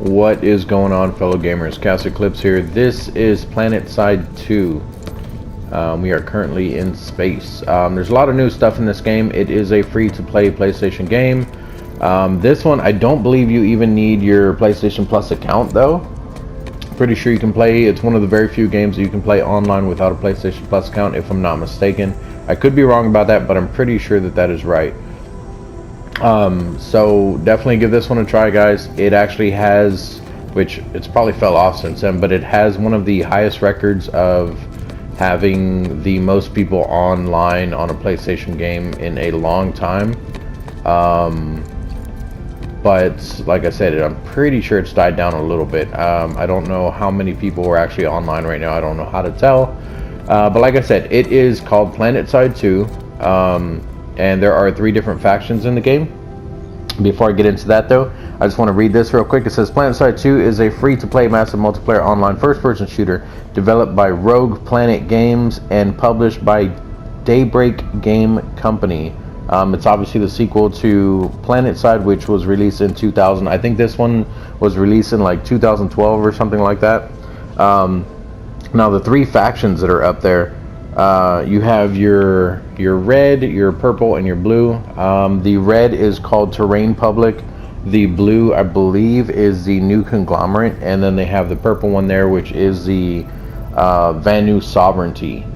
What is going on, fellow gamers? ChaosEclipse here. This is PlanetSide 2. We are currently in space. There's a lot of new stuff in this game. It is a free-to-play PlayStation game. This one, I don't believe you even need your PlayStation Plus account, though. Pretty sure you can play. It's one of the very few games that you can play online without a PlayStation Plus account, if I'm not mistaken. I could be wrong about that, but I'm pretty sure that that is right. So definitely give this one a try, guys. It actually has, which it's probably fell off since then, but it has one of the highest records of having the most people online on a PlayStation game in a long time. But like I said, I'm pretty sure it's died down a little bit. I don't know how many people are actually online right now. I don't know how to tell. But like I said, it is called PlanetSide 2. And there are 3 different factions in the game. Before I get into that, though, I just want to read this real quick. It says, PlanetSide 2 is a free-to-play massive multiplayer online first-person shooter developed by Rogue Planet Games and published by Daybreak Game Company. It's obviously the sequel to PlanetSide, which was released in 2000. I think this one was released in like 2012 or something like that. Now, the 3 factions that are up there, you have your red, your purple, and your blue. The red is called Terrain Public. The blue, I believe, is the New Conglomerate, and then they have the purple one there, which is the Vanu Sovereignty.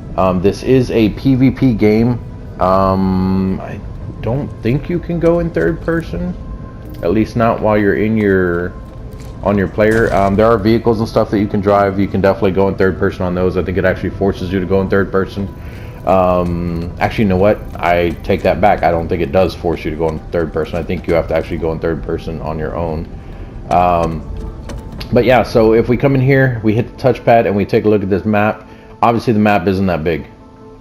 This is a PvP game. I don't think you can go in third person, at least not while you're in on your player. There are vehicles and stuff that you can drive. You can definitely go in third person on those. I think it actually forces you to go in third person. Actually, you know what? I take that back. I don't think it does force you to go in third person. I think you have to actually go in third person on your own. But yeah, so if we come in here, we hit the touchpad and we take a look at this map. Obviously, the map isn't that big.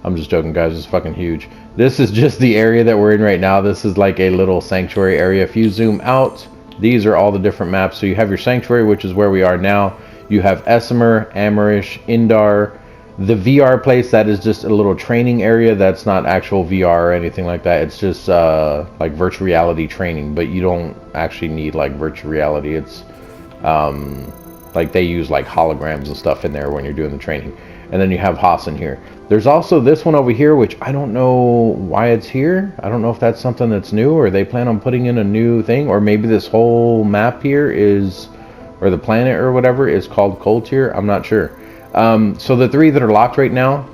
I'm just joking, guys. It's fucking huge. This is just the area that we're in right now. This is like a little sanctuary area. If you zoom out, these are all the different maps. So you have your sanctuary, which is where we are now. You have Esimer, Amarish, Indar. The VR place, that is just a little training area. That's not actual VR or anything like that. It's just like virtual reality training, but you don't actually need like virtual reality. It's like they use like holograms and stuff in there when you're doing the training. And then you have Hassan here. There's also this one over here, which I don't know why it's here. I don't know if that's something that's new, or they plan on putting in a new thing, or maybe this whole map here is, or the planet or whatever, is called Cold Tier. I'm not sure. So the 3 that are locked right now,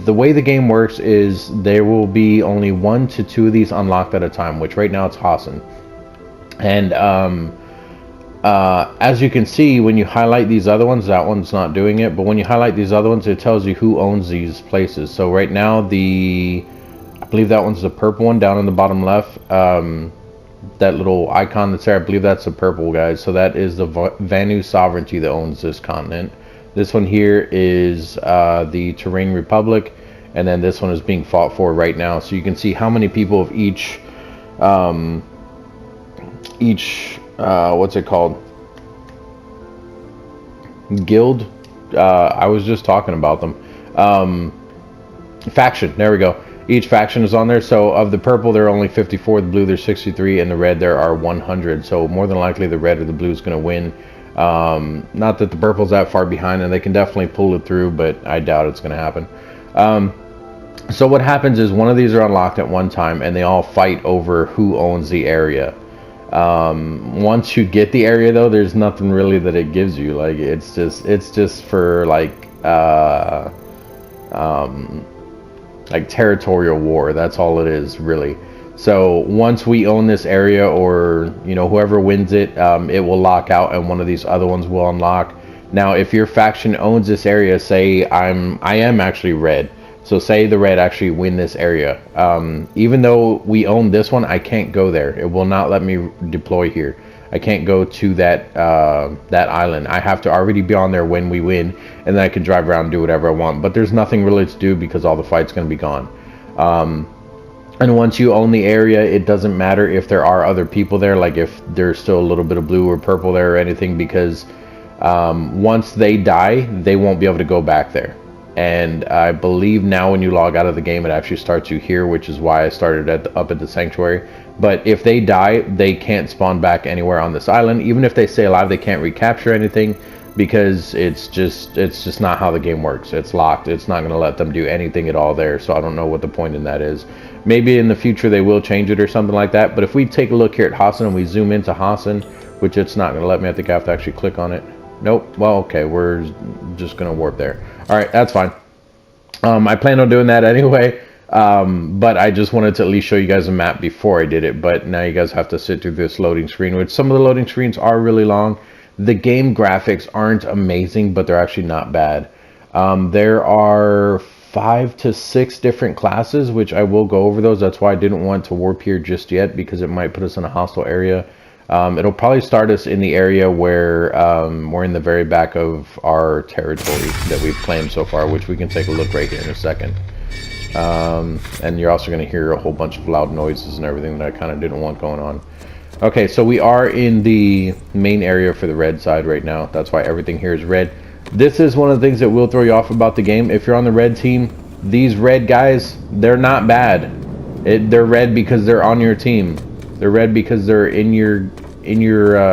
the way the game works is there will be only 1 to 2 of these unlocked at a time, which right now it's Hassan. And as you can see, when you highlight these other ones, that one's not doing it, but when you highlight these other ones, it tells you who owns these places. So right now, I believe that one's the purple one down in the bottom left. That little icon that's there, I believe that's the purple, guys. So that is the Vanu Sovereignty that owns this continent. This one here is the Terrain Republic, and then this one is being fought for right now. So you can see how many people of each what's it called? Guild. I was just talking about them. Faction. There we go. Each faction is on there. So of the purple, there are only 54. The blue, there's 63, and the red, there are 100. So more than likely, the red or the blue is going to win. Not that the purple's that far behind, and they can definitely pull it through, but I doubt it's going to happen. So what happens is one of these are unlocked at one time, and they all fight over who owns the area. Once you get the area, though, there's nothing really that it gives you. Like it's just for like territorial war. That's all it is, really. So once we own this area, or whoever wins it, it will lock out, and one of these other ones will unlock. Now, if your faction owns this area, say I am actually red. So say the red actually win this area. Even though we own this one, I can't go there. It will not let me deploy here. I can't go to that island. I have to already be on there when we win, and then I can drive around and do whatever I want. But there's nothing really to do because all the fight's going to be gone. And once you own the area, it doesn't matter if there are other people there, like if there's still a little bit of blue or purple there or anything, because once they die, they won't be able to go back there. and I believe now when you log out of the game, it actually starts you here, which is why I started up at the sanctuary. But if they die, they can't spawn back anywhere on this island. Even if they stay alive, they can't recapture anything, because it's just not how the game works. It's locked. It's not going to let them do anything at all there. So I don't know what the point in that is. Maybe in the future they will change it or something like that. But if we take a look here at Hassan and we zoom into Hassan, which it's not going to let me. I think I have to actually click on it. Nope. Well, okay, we're just going to warp there. All right, that's fine. I plan on doing that anyway, but I just wanted to at least show you guys a map before I did it. But now you guys have to sit through this loading screen, which some of the loading screens are really long. The game graphics aren't amazing, but they're actually not bad. There are 5 to 6 different classes, which I will go over those. That's why I didn't want to warp here just yet, because it might put us in a hostile area. It'll probably start us in the area where we're in the very back of our territory that we've claimed so far, which we can take a look right here in a second. And you're also going to hear a whole bunch of loud noises and everything that I kind of didn't want going on. Okay, so we are in the main area for the red side right now. That's why everything here is red. This is one of the things that will throw you off about the game. If you're on the red team, these red guys, they're not bad. They're red because they're on your team. They're red because they're in your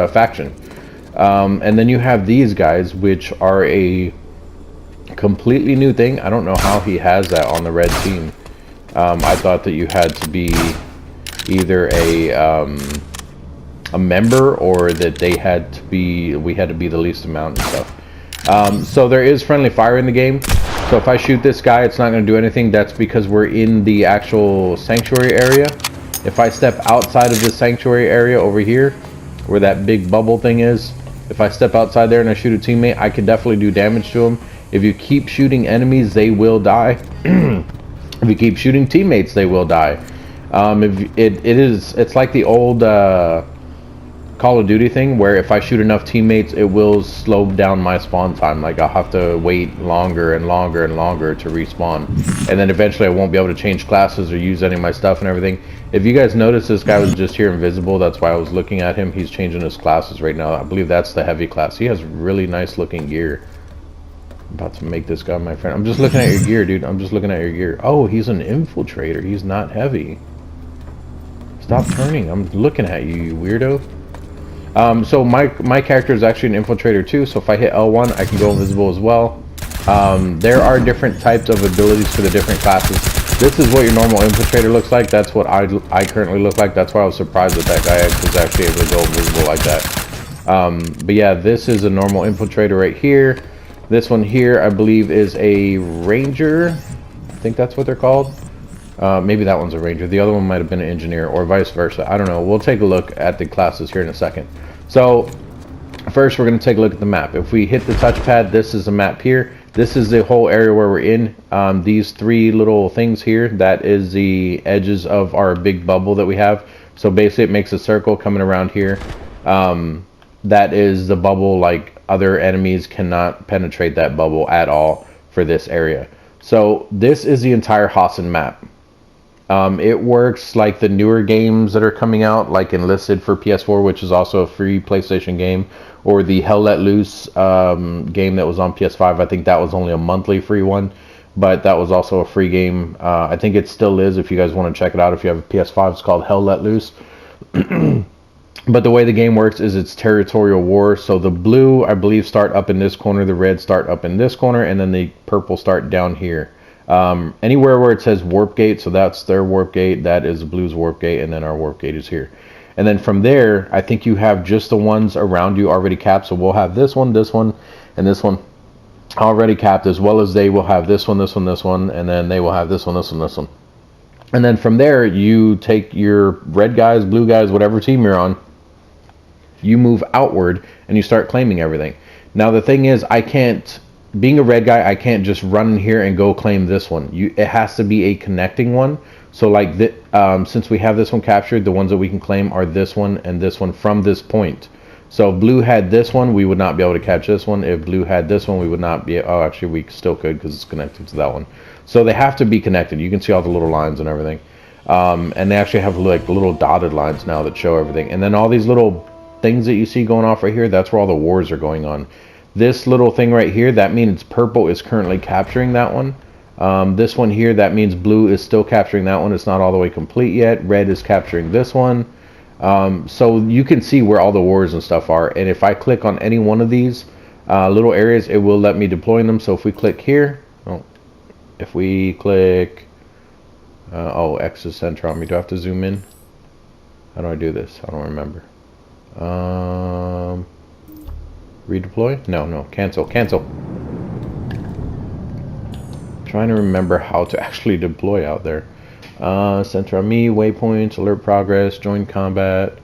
faction. And then you have these guys, which are a completely new thing. I don't know how he has that on the red team. I thought that you had to be either a member, or that we had to be the least amount and stuff. So there is friendly fire in the game. So if I shoot this guy, it's not going to do anything. That's because we're in the actual sanctuary area. If I step outside of the sanctuary area over here, where that big bubble thing is, if I step outside there and I shoot a teammate, I can definitely do damage to them. If you keep shooting enemies, they will die. If you keep shooting teammates, they will die. It's like the old Call of Duty thing, where if I shoot enough teammates, it will slow down my spawn time. Like, I'll have to wait longer and longer and longer to respawn, and then eventually I won't be able to change classes or use any of my stuff and everything. If you guys notice, this guy was just here invisible. That's why I was looking at him. He's changing his classes right now. I believe that's the heavy class. He has really nice looking gear. I'm about to make this guy my friend. I'm just looking at your gear, dude. I'm just looking at your gear. Oh, he's an infiltrator. He's not heavy. Stop turning. I'm looking at you, you weirdo. So my character is actually an infiltrator too, so if I hit L1, I can go invisible as well. There are different types of abilities for the different classes. This is what your normal infiltrator looks like. That's what I currently look like. That's why I was surprised that that guy was actually able to go invisible like that. But yeah, this is a normal infiltrator right here. This one here, I believe, is a ranger. I think that's what they're called. Maybe that one's a ranger. The other one might have been an engineer, or vice versa. I don't know. We'll take a look at the classes here in a second. So first, we're going to take a look at the map. If we hit the touchpad, this is a map here. This is the whole area where we're in. These 3 little things here, that is the edges of our big bubble that we have. So basically, it makes a circle coming around here. That is the bubble. Like, other enemies cannot penetrate that bubble at all for this area. So this is the entire Hassan map. It works like the newer games that are coming out, like Enlisted for PS4, which is also a free PlayStation game, or the Hell Let Loose game that was on PS5. I think that was only a monthly free one, but that was also a free game. I think it still is. If you guys want to check it out, if you have a PS5, it's called Hell Let Loose. But the way the game works is it's territorial war. So the blue, I believe, start up in this corner, the red start up in this corner, and then the purple start down here. Anywhere where it says warp gate, so that's their warp gate, that is blue's warp gate, and then our warp gate is here. And then from there, I think you have just the ones around you already capped. So we'll have this one, and this one already capped, as well as they will have this one, and then they will have this one, this one. And then from there, you take your red guys, blue guys, whatever team you're on, you move outward and you start claiming everything. Now the thing is, being a red guy, I can't just run in here and go claim this one. It has to be a connecting one. So like, since we have this one captured, the ones that we can claim are this one and this one from this point. So if blue had this one, we would not be able to catch this one. If blue had this one, we would not be. Oh, actually, we still could, because it's connected to that one. So they have to be connected. You can see all the little lines and everything. And they actually have like little dotted lines now that show everything. And then all these little things that you see going off right here, that's where all the wars are going on. This little thing right here, that means purple is currently capturing that one. This one here, that means blue is still capturing that one. It's not all the way complete yet. Red is capturing this one. So you can see where all the wars and stuff are. And if I click on any one of these little areas, it will let me deploy them. So if we click here, if we click, X is center on me. Do I have to zoom in? How do I do this? I don't remember. Redeploy? No, cancel. Trying to remember how to actually deploy out there. Center on me, waypoints, alert progress, join combat.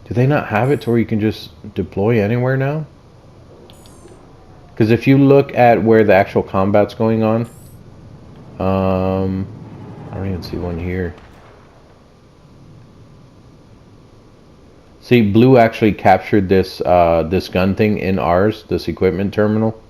Do they not have it to where you can just deploy anywhere now? Because if you look at where the actual combat's going on, I don't even see one here. See, blue actually captured this this gun thing in ours, this equipment terminal.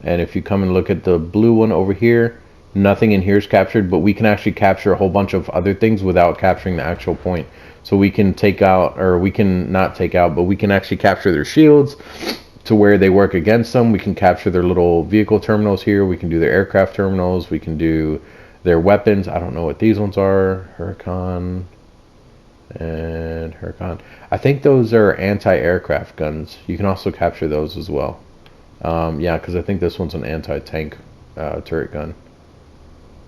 And if you come and look at the blue one over here, nothing in here is captured, but we can actually capture a whole bunch of other things without capturing the actual point. So we can take out, or we can not take out, but we can actually capture their shields to where they work against them. We can capture their little vehicle terminals here. We can do their aircraft terminals. We can do their weapons. I don't know what these ones are. Huracan and Huracan. I think those are anti-aircraft guns. You can also capture those as well. Yeah, because I think this one's an anti-tank turret gun.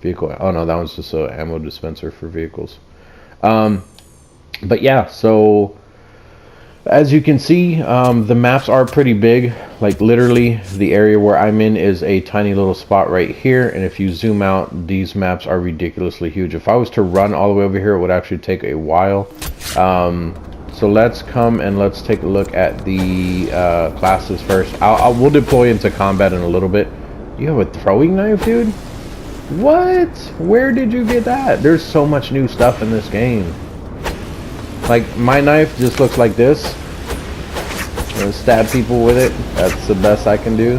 Vehicle. Oh no, that one's just an ammo dispenser for vehicles. But yeah, so as you can see, the maps are pretty big. Like literally, the area where I'm in is a tiny little spot right here. And if you zoom out, these maps are ridiculously huge. If I was to run all the way over here, it would actually take a while. So let's come and let's take a look at the classes first. We'll deploy into combat in a little bit. You have a throwing knife, dude? What? Where did you get that? There's so much new stuff in this game. Like, my knife just looks like this. I'm gonna stab people with it. That's the best I can do.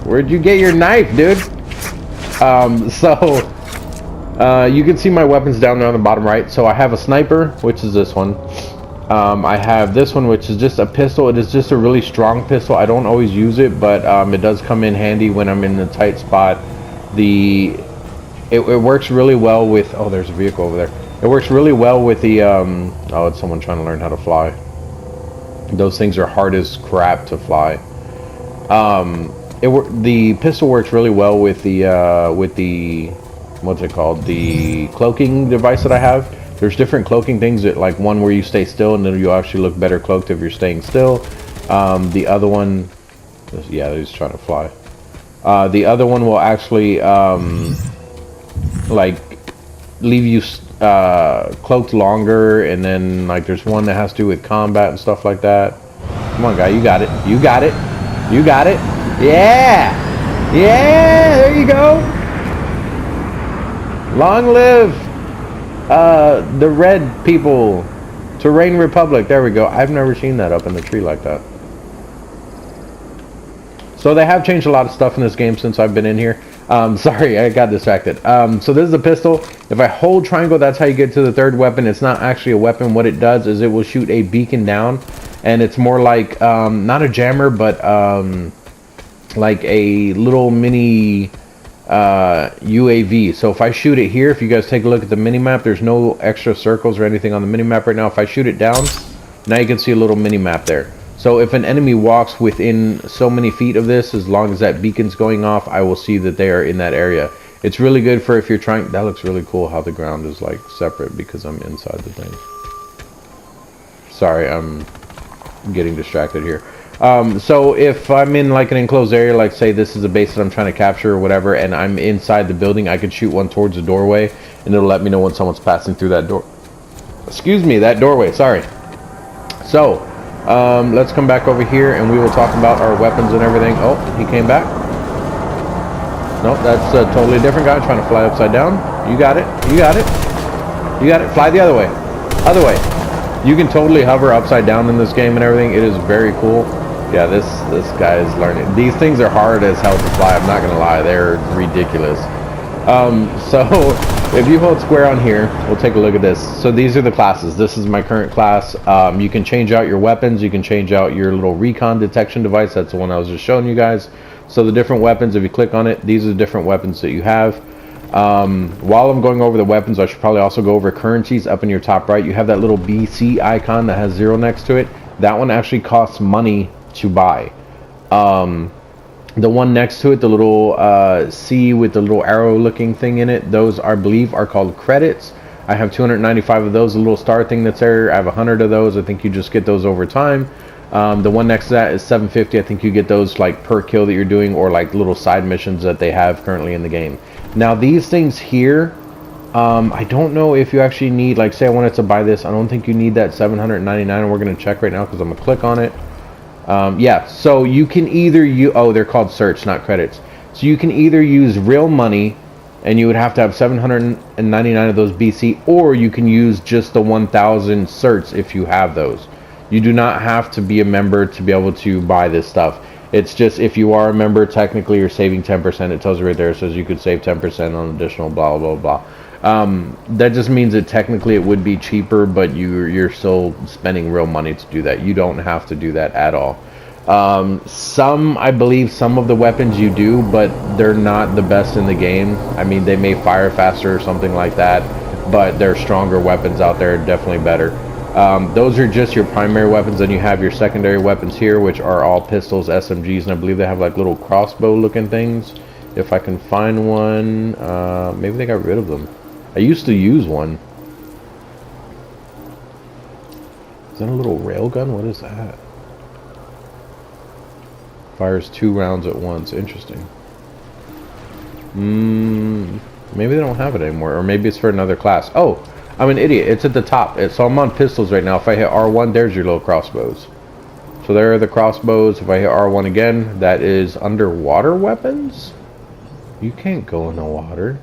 Where'd you get your knife, dude? You can see my weapons down there on the bottom right. So I have a sniper, which is this one. I have this one, which is just a pistol. It is just a really strong pistol. I don't always use it, but it does come in handy when I'm in a tight spot. It works really well with... Oh, there's a vehicle over there. It works really well with the... oh, it's someone trying to learn how to fly. Those things are hard as crap to fly. The pistol works really well with the what's it called, the cloaking device that I have. There's different cloaking things, that like one where you stay still and then you actually look better cloaked if you're staying still. The other one, yeah, he's trying to fly. The other one will actually like leave you cloaked longer, and then like there's one that has to do with combat and stuff like that. Come on, guy, you got it, you got it, you got it. Yeah, there you go. Long live the red people, Terrain Republic. There we go. I've never seen that up in the tree like that. So they have changed a lot of stuff in this game since I've been in here. Sorry, I got distracted. So this is a pistol. If I hold triangle, that's how you get to the third weapon. It's not actually a weapon. What it does is it will shoot a beacon down, and it's more like not a jammer, but like a little mini UAV. So if I shoot it here, if you guys take a look at the mini map, there's no extra circles or anything on the mini map right now. If I shoot it down, now you can see a little mini map there. So if an enemy walks within so many feet of this, as long as that beacon's going off, I will see that they are in that area. It's really good for if you're trying... That looks really cool how the ground is like separate because I'm inside the thing. Sorry, I'm getting distracted here. So if I'm in like an enclosed area, like say this is a base that I'm trying to capture or whatever, and I'm inside the building, I could shoot one towards the doorway, and it'll let me know when someone's passing through that door. Excuse me, that doorway, sorry. So, let's come back over here and we will talk about our weapons and everything. Oh, he came back. Nope, that's a totally different guy trying to fly upside down. You got it, you got it, you got it. Fly the other way, other way. You can totally hover upside down in this game and everything. It is very cool. Yeah, this guy is learning. These things are hard as hell to fly. I'm not gonna lie, they're ridiculous. So if you hold square on here, we'll take a look at this. So these are the classes. This is my current class. You can change out your weapons. You can change out your little recon detection device. That's the one I was just showing you guys. So the different weapons, if you click on it, these are the different weapons that you have. While I'm going over the weapons, I should probably also go over currencies. Up in your top right, you have that little BC icon that has 0 next to it. That one actually costs money to buy. The one next to it, the little C with the little arrow looking thing in it, those I believe are called credits. I have 295 of those. The little star thing that's there, I have 100 of those. I think you just get those over time. The one next to that is 750. I think you get those like per kill that you're doing, or like little side missions that they have currently in the game. Now these things here, I don't know if you actually need, like say I wanted to buy this, I don't think you need that 799, and we're going to check right now because I'm going to click on it. Yeah, so you can either oh, they're called certs, not credits. So you can either use real money, and you would have to have 799 of those BC, or you can use just the 1,000 certs if you have those. You do not have to be a member to be able to buy this stuff. It's just if you are a member, technically you're saving 10%. It tells you right there, it says you could save 10% on additional blah blah blah. That just means that technically it would be cheaper, but you're still spending real money to do that. You don't have to do that at all. I believe some of the weapons you do, but they're not the best in the game. I mean, they may fire faster or something like that, but there are stronger weapons out there, definitely better. Those are just your primary weapons. Then you have your secondary weapons here, which are all pistols, SMGs, and I believe they have like little crossbow looking things. If I can find one, maybe they got rid of them. I used to use one. Is that a little railgun? What is that? Fires 2 rounds at once. Interesting. Maybe they don't have it anymore, or maybe it's for another class. Oh, I'm an idiot. It's at the top. So I'm on pistols right now. If I hit R1, there's your little crossbows. So there are the crossbows. If I hit R1 again, that is underwater weapons. You can't go in the water.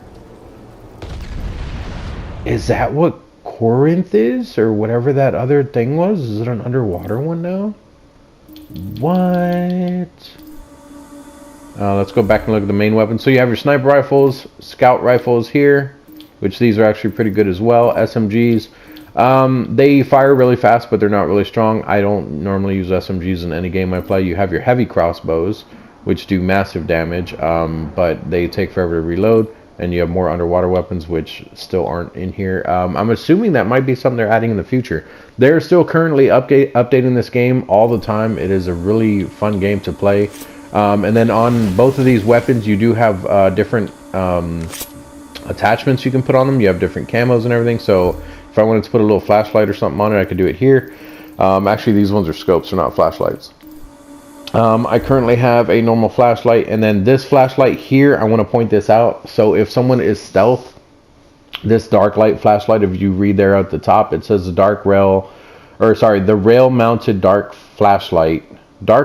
Is that what Corinth is, or whatever that other thing was? Is it an underwater one now? What? Let's go back and look at the main weapons. So you have your sniper rifles, scout rifles here, which these are actually pretty good as well. SMGs. They fire really fast, but they're not really strong. I don't normally use SMGs in any game I play. You have your heavy crossbows, which do massive damage, but they take forever to reload. And you have more underwater weapons, which still aren't in here. I'm assuming that might be something they're adding in the future. They're still currently updating this game all the time. It is a really fun game to play. And then on both of these weapons, you do have different attachments you can put on them. You have different camos and everything. So if I wanted to put a little flashlight or something on it, I could do it here. Actually, these ones are scopes, they're not flashlights. I currently have a normal flashlight, and then this flashlight here, I want to point this out. So if someone is stealth, this dark light flashlight, if you read there at the top, it says the rail mounted dark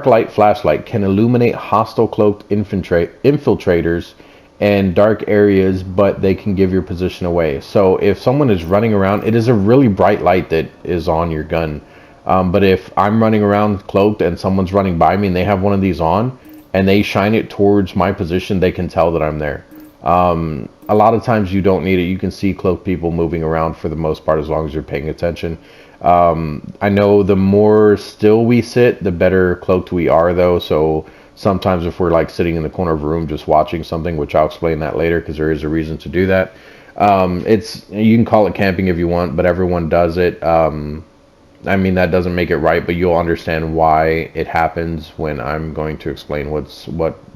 light flashlight can illuminate hostile cloaked infiltrators and dark areas, but they can give your position away. So if someone is running around, it is a really bright light that is on your gun. But if I'm running around cloaked and someone's running by me and they have one of these on and they shine it towards my position, they can tell that I'm there. A lot of times you don't need it. You can see cloaked people moving around for the most part as long as you're paying attention. I know the more still we sit, the better cloaked we are though. So sometimes if we're like sitting in the corner of a room just watching something, which I'll explain that later because there is a reason to do that. You can call it camping if you want, but everyone does it. I mean, that doesn't make it right, but you'll understand why it happens when I'm going to explain what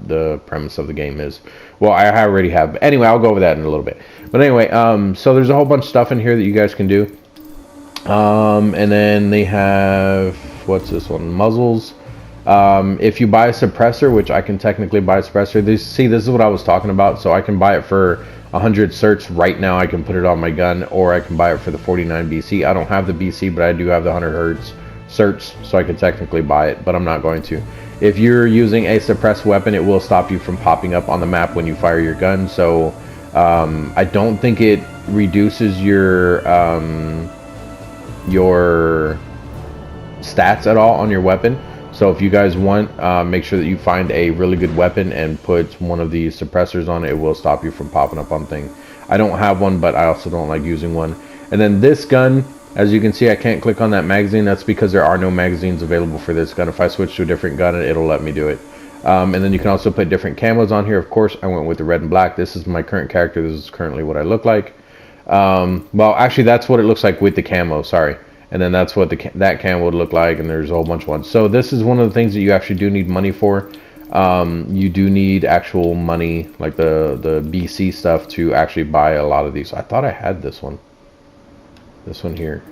the premise of the game is. Well, I already have. But anyway, I'll go over that in a little bit. But anyway, so there's a whole bunch of stuff in here that you guys can do. And then they have, what's this one? Muzzles. If you buy a suppressor, which I can technically buy a suppressor, this is what I was talking about. So I can buy it for 100 certs right now. I can put it on my gun, or I can buy it for the 49 BC. I don't have the BC, but I do have the 100 hertz certs, so I can technically buy it, but I'm not going to. If you're using a suppressed weapon, it will stop you from popping up on the map when you fire your gun. So I don't think it reduces your stats at all on your weapon. So if you guys want, make sure that you find a really good weapon and put one of these suppressors on it. It will stop you from popping up on things. I don't have one, but I also don't like using one. And then this gun, as you can see, I can't click on that magazine. That's because there are no magazines available for this gun. If I switch to a different gun, it'll let me do it. And then you can also put different camos on here. Of course, I went with the red and black. This is my current character. This is currently what I look like. Well, actually, that's what it looks like with the camo. Sorry. And then that's what that camo would look like. And there's a whole bunch of ones. So this is one of the things that you actually do need money for. You do need actual money, like the BC stuff, to actually buy a lot of these. I thought I had this one. This one here.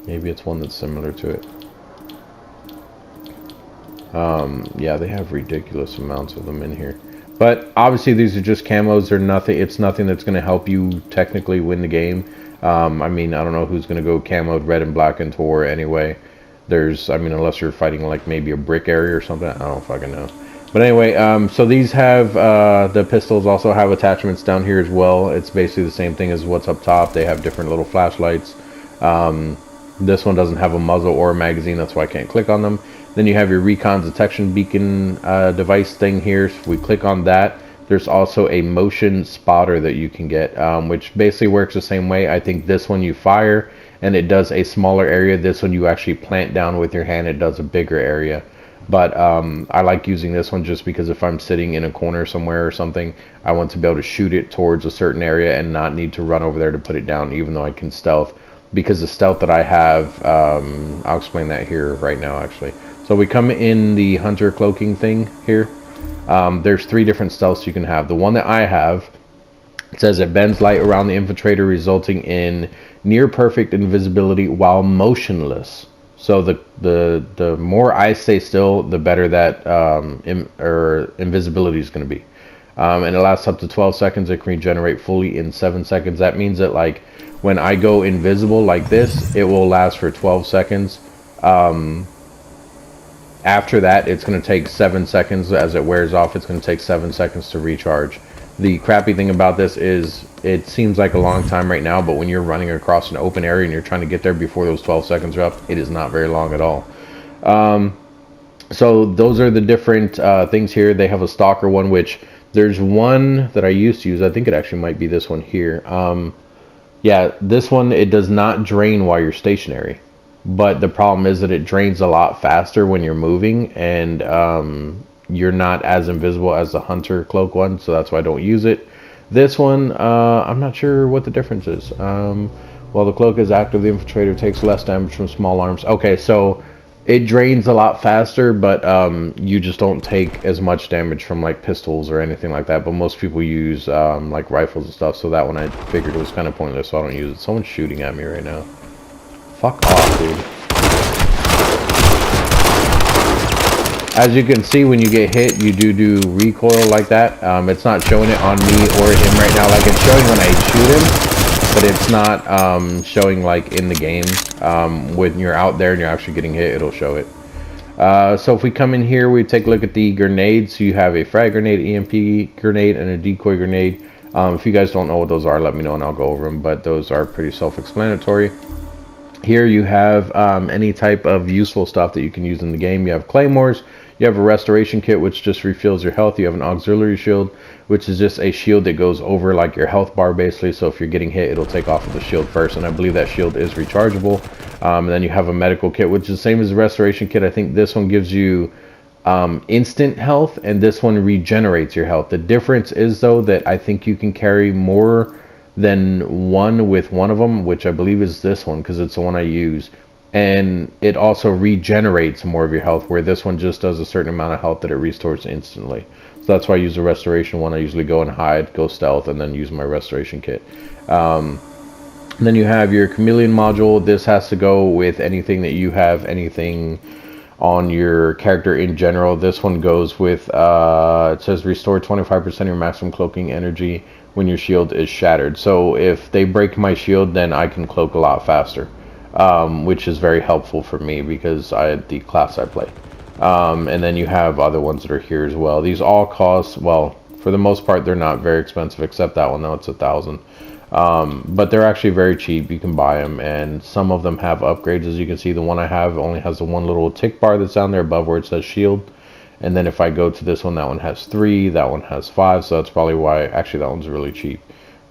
Maybe it's one that's similar to it. Yeah, they have ridiculous amounts of them in here. But obviously these are just camos. They're nothing. It's nothing that's going to help you technically win the game. I mean, I don't know who's going to go camoed red and black into war anyway. I mean, unless you're fighting like maybe a brick area or something. I don't fucking know. But anyway, so these have, the pistols also have attachments down here as well. It's basically the same thing as what's up top. They have different little flashlights. This one doesn't have a muzzle or a magazine. That's why I can't click on them. Then you have your recon detection beacon device thing here. So if we click on that, there's also a motion spotter that you can get, which basically works the same way. I think this one you fire and it does a smaller area. This one you actually plant down with your hand. It does a bigger area. But I like using this one just because if I'm sitting in a corner somewhere or something, I want to be able to shoot it towards a certain area and not need to run over there to put it down, even though I can stealth. Because the stealth that I have, I'll explain that here right now, actually. So we come in the hunter cloaking thing here. There's 3 different stealths you can have. The one that I have, it says it bends light around the infiltrator, resulting in near perfect invisibility while motionless. So the more I stay still, the better that invisibility is going to be. And it lasts up to 12 seconds. It can regenerate fully in 7 seconds. That means that like when I go invisible like this, it will last for 12 seconds. After that, it's going to take 7 seconds. As it wears off, it's going to take 7 seconds to recharge. The crappy thing about this is it seems like a long time right now, but when you're running across an open area and you're trying to get there before those 12 seconds are up, it is not very long at all. So those are the different things here. They have a stalker one, which there's one that I used to use. I think it actually might be this one here. Yeah, this one, it does not drain while you're stationary. But the problem is that it drains a lot faster when you're moving, and you're not as invisible as the hunter cloak one, so that's why I don't use it. This one, I'm not sure what the difference is. While the cloak is active, the infiltrator takes less damage from small arms. Okay, so it drains a lot faster, but you just don't take as much damage from like pistols or anything like that. But most people use like rifles and stuff, so that one I figured it was kind of pointless, so I don't use it. Someone's shooting at me right now. Fuck off, dude. As you can see, when you get hit, you do recoil like that. It's not showing it on me or him right now. Like, it's showing when I shoot him, but it's not showing like in the game. When you're out there and you're actually getting hit, it'll show it. So if we come in here, we take a look at the grenades. So you have a frag grenade, EMP grenade, and a decoy grenade. If you guys don't know what those are, let me know and I'll go over them. But those are pretty self-explanatory. Here you have any type of useful stuff that you can use in the game. You have claymores. You have a restoration kit, which just refills your health. You have an auxiliary shield, which is just a shield that goes over like your health bar basically. So if you're getting hit, it'll take off of the shield first. And I believe that shield is rechargeable. And then you have a medical kit, which is the same as the restoration kit. I think this one gives you instant health, and this one regenerates your health. The difference is though that I think you can carry more than one with one of them, which I believe is this one because it's the one I use. And it also regenerates more of your health, where this one just does a certain amount of health that it restores instantly. So that's why I use the restoration one. I usually go and hide, go stealth, and then use my restoration kit. Then you have your chameleon module. This has to go with anything that you have, anything on your character in general. This one goes with, it says restore 25% of your maximum cloaking energy when your shield is shattered. So if they break my shield, then I can cloak a lot faster. Which is very helpful for me because the class I play. And then you have other ones that are here as well. These all cost, well, for the most part, they're not very expensive, except that one, though, it's 1,000. But they're actually very cheap. You can buy them, and some of them have upgrades. As you can see, the one I have only has the one little tick bar that's down there above where it says shield. And then if I go to this one, that one has 3, that one has 5, so that's probably why, actually, that one's really cheap.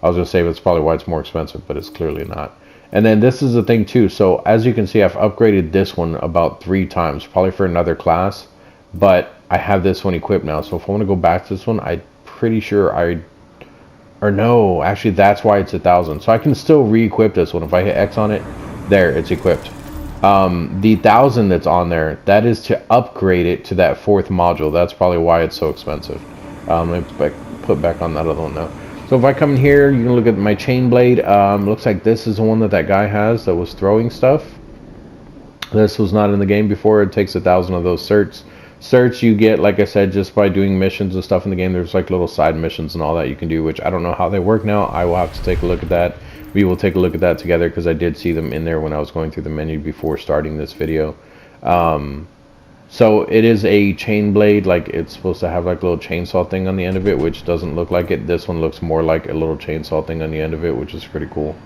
I was gonna say that's probably why it's more expensive, but it's clearly not. And then this is the thing too. So as you can see, I've upgraded this one about 3 times, probably for another class. But I have this one equipped now. So if I want to go back to this one, I'm pretty sure or no, actually that's why it's 1,000. So I can still re-equip this one. If I hit X on it, there, it's equipped. The 1,000 that's on there, that is to upgrade it to that 4th module. That's probably why it's so expensive. Let me put back on that other one now. So if I come in here, you can look at my chain blade. Looks like this is the one that guy has that was throwing stuff. This was not in the game before. It takes 1,000 of those certs. Certs you get, like I said, just by doing missions and stuff in the game. There's like little side missions and all that you can do, which I don't know how they work now. I will have to take a look at that. We will take a look at that together because I did see them in there when I was going through the menu before starting this video. So it is a chain blade, like it's supposed to have like a little chainsaw thing on the end of it, which doesn't look like it. This one looks more like a little chainsaw thing on the end of it, which is pretty cool.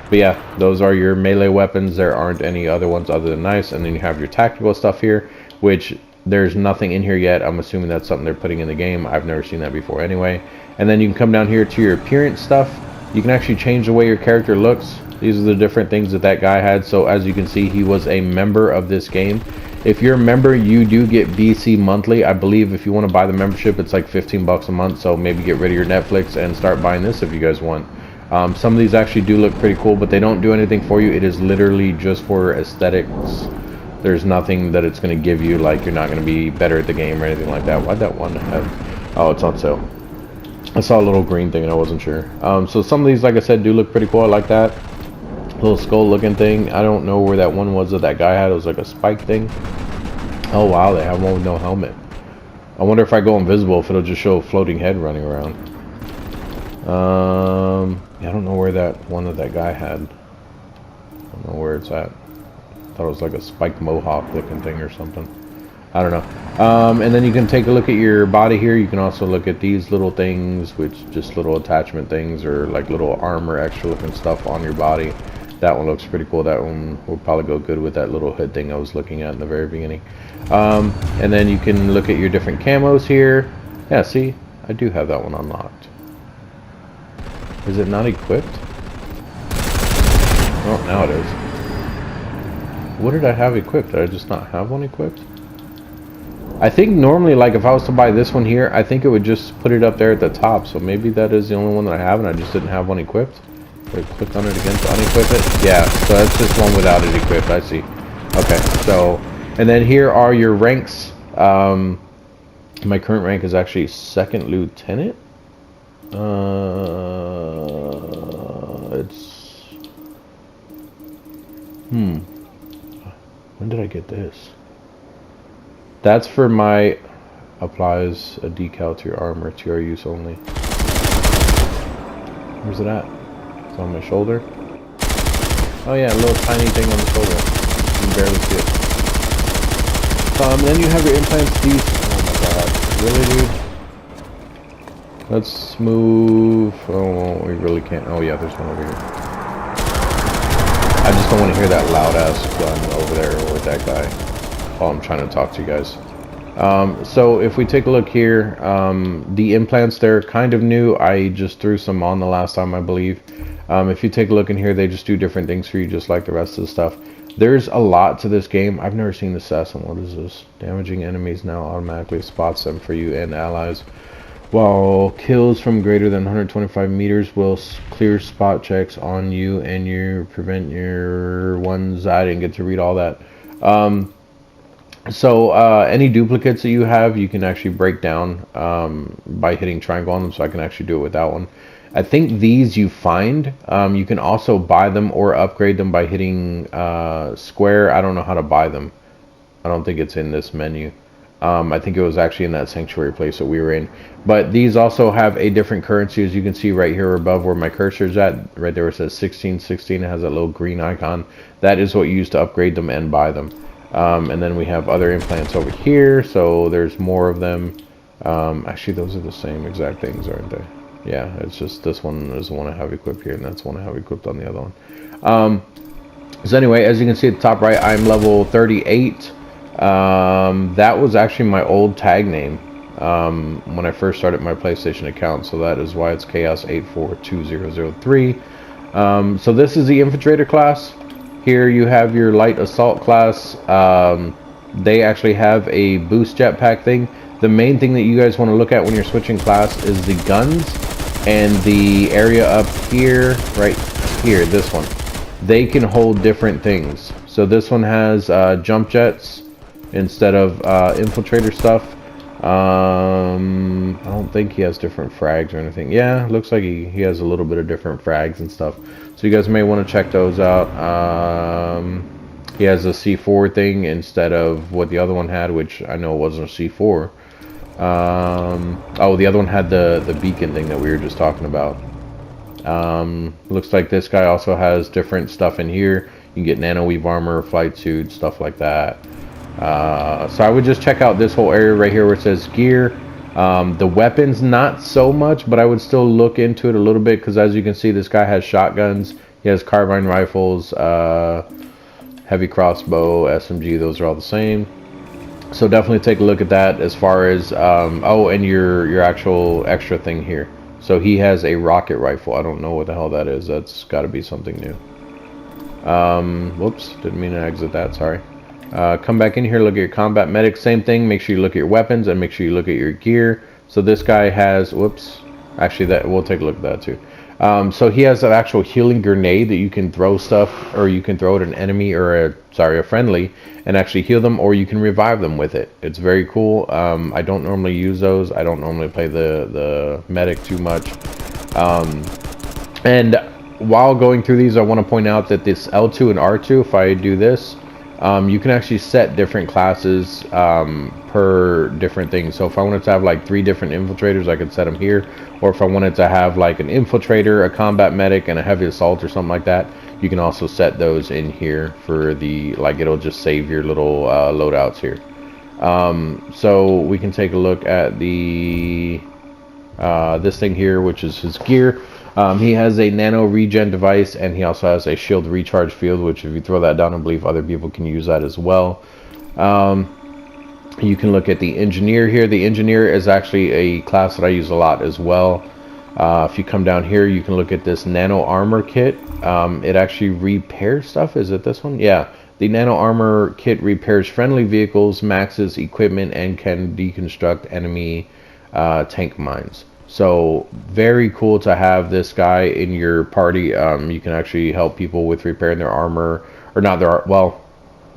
But yeah, those are your melee weapons. There aren't any other ones other than knives. And then you have your tactical stuff here, which there's nothing in here yet. I'm assuming that's something they're putting in the game. I've never seen that before anyway. And then you can come down here to your appearance stuff. You can actually change the way your character looks. These are the different things that guy had. So as you can see, he was a member of this game. If you're a member, you do get BC monthly. I believe if you want to buy the membership, it's like 15 bucks a month. So maybe get rid of your Netflix and start buying this if you guys want. Some of these actually do look pretty cool, but they don't do anything for you. It is literally just for aesthetics. There's nothing that it's going to give you, like you're not going to be better at the game or anything like that. Why'd that one have... Oh, it's on sale. I saw a little green thing and I wasn't sure. So some of these, like I said, do look pretty cool. I like that little skull looking thing. I don't know where that one was that guy had. It was like a spike thing. Oh wow, they have one with no helmet. I wonder if I go invisible if it'll just show a floating head running around. Yeah, I don't know where that one that guy had. I don't know where it's at. I thought it was like a spiked mohawk looking thing or something. I don't know. And then you can take a look at your body here. You can also look at these little things, which just little attachment things or like little armor extra looking stuff on your body. That one looks pretty cool. That one will probably go good with that little hood thing I was looking at in the very beginning. And then you can look at your different camos here. Yeah, see, I do have that one unlocked. Is it not equipped? Oh, now it is. What did I have equipped? Did I just not have one equipped? I think normally, like if I was to buy this one here, I think it would just put it up there at the top. So maybe that is the only one that I have and I just didn't have one equipped. I clicked on it again to unequip it. Yeah, so that's just one without it equipped. I see. Okay, so, and then here are your ranks. My current rank is actually 2nd lieutenant. It's... When did I get this? That's for my... Applies a decal to your armor, to your use only. Where's it at? It's on my shoulder. Oh yeah, a little tiny thing on the shoulder. You can barely see it. Then you have your implants. These... Oh my god. Really, dude? Let's move... Oh, we really can't... Oh yeah, there's one over here. I just don't want to hear that loud ass gun over there or that guy while I'm trying to talk to you guys. So if we take a look here, the implants, they're kind of new. I just threw some on the last time, I believe. If you take a look in here, they just do different things for you, just like the rest of the stuff. There's a lot to this game. I've never seen the assassin. What is this? Damaging enemies now automatically spots them for you and allies. While kills from greater than 125 meters will clear spot checks on you and you prevent your ones. I didn't get to read all that. So any duplicates that you have, you can actually break down by hitting triangle on them. So I can actually do it with that one. I think these you find. You can also buy them or upgrade them by hitting square. I don't know how to buy them. I don't think it's in this menu. I think it was actually in that sanctuary place that we were in. But these also have a different currency, as you can see right here above where my cursor is at. Right there it says 1616. It has a little green icon. That is what you use to upgrade them and buy them. And then we have other implants over here. So there's more of them. Actually, those are the same exact things, aren't they? Yeah, it's just this one is the one I have equipped here, and that's the one I have equipped on the other one. So anyway, as you can see at the top right, I'm level 38. That was actually my old tag name. when I first started my PlayStation account, so that is why it's Chaos842003. So this is the Infiltrator class. Here you have your Light Assault class. They actually have a boost jetpack thing. The main thing that you guys want to look at when you're switching class is the guns and the area up here, right here, this one. They can hold different things. So this one has jump jets instead of infiltrator stuff. I don't think he has different frags or anything. Yeah, looks like he has a little bit of different frags and stuff. So you guys may want to check those out. He has a C4 thing instead of what the other one had, which I know wasn't a C4. Oh, the other one had the beacon thing that we were just talking about. Looks like this guy also has different stuff in here. You can get nanoweave armor, flight suit, stuff like that. So I would just check out this whole area right here where it says gear. The weapons, not so much, but I would still look into it a little bit, because as you can see, this guy has shotguns. He has carbine rifles, heavy crossbow, SMG. Those are all the same. So definitely take a look at that. As far as oh, and your actual extra thing here. So he has a rocket rifle. I don't know what the hell that is. That's got to be something new. Whoops, didn't mean to exit that. Sorry. Come back in here, look at your combat medic. Same thing. Make sure you look at your weapons and make sure you look at your gear. So this guy has, whoops, actually that we'll take a look at that too. So he has an actual healing grenade that you can throw stuff, or you can throw at an enemy or a friendly, and actually heal them, or you can revive them with it. It's very cool. I don't normally use those. I don't normally play the medic too much. And while going through these, I want to point out that this L2 and R2, if I do this, you can actually set different classes per different things. So if I wanted to have like 3 different infiltrators, I could set them here. Or if I wanted to have like an infiltrator, a combat medic, and a heavy assault or something like that, you can also set those in here for the, like, it'll just save your little loadouts here. So we can take a look at the this thing here, which is his gear. He has a nano regen device, and he also has a shield recharge field, which if you throw that down, I believe other people can use that as well. You can look at the engineer here. The engineer is actually a class that I use a lot as well. If you come down here, you can look at this nano armor kit. It actually repairs stuff. Is it this one? Yeah. The nano armor kit repairs friendly vehicles, maxes equipment, and can deconstruct enemy tank mines. So very cool to have this guy in your party. You can actually help people with repairing their armor, or not their, well,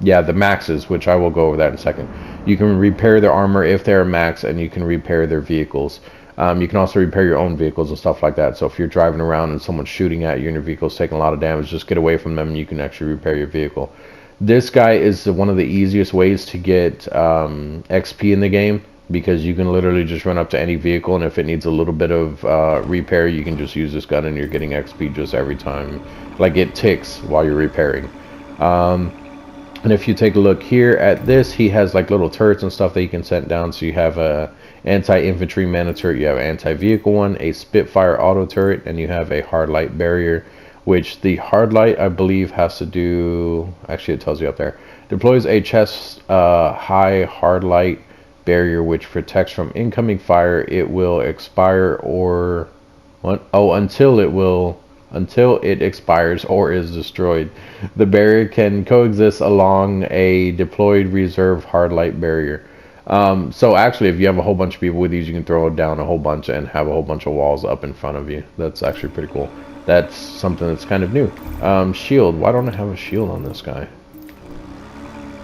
yeah, the maxes, which I will go over that in a second. You can repair their armor if they're a max, and you can repair their vehicles. You can also repair your own vehicles and stuff like that. So if you're driving around and someone's shooting at you and your vehicle's taking a lot of damage, just get away from them and you can actually repair your vehicle. This guy is one of the easiest ways to get XP in the game, because you can literally just run up to any vehicle, and if it needs a little bit of repair, you can just use this gun and you're getting XP just every time. Like, it ticks while you're repairing. And if you take a look here at this, he has like little turrets and stuff that you can set down. So you have a anti-infantry mana turret, you have an anti-vehicle one, a Spitfire auto turret, and you have a hard light barrier, which the hard light, I believe, has to do, actually it tells you up there, deploys a chest high hard light barrier which protects from incoming fire. It will expire or until it expires or is destroyed. The barrier can coexist along a deployed reserve hard light barrier. So actually, if you have a whole bunch of people with these, you can throw down a whole bunch and have a whole bunch of walls up in front of you. That's actually pretty cool. That's something that's kind of new. Shield. Why don't I have a shield on this guy?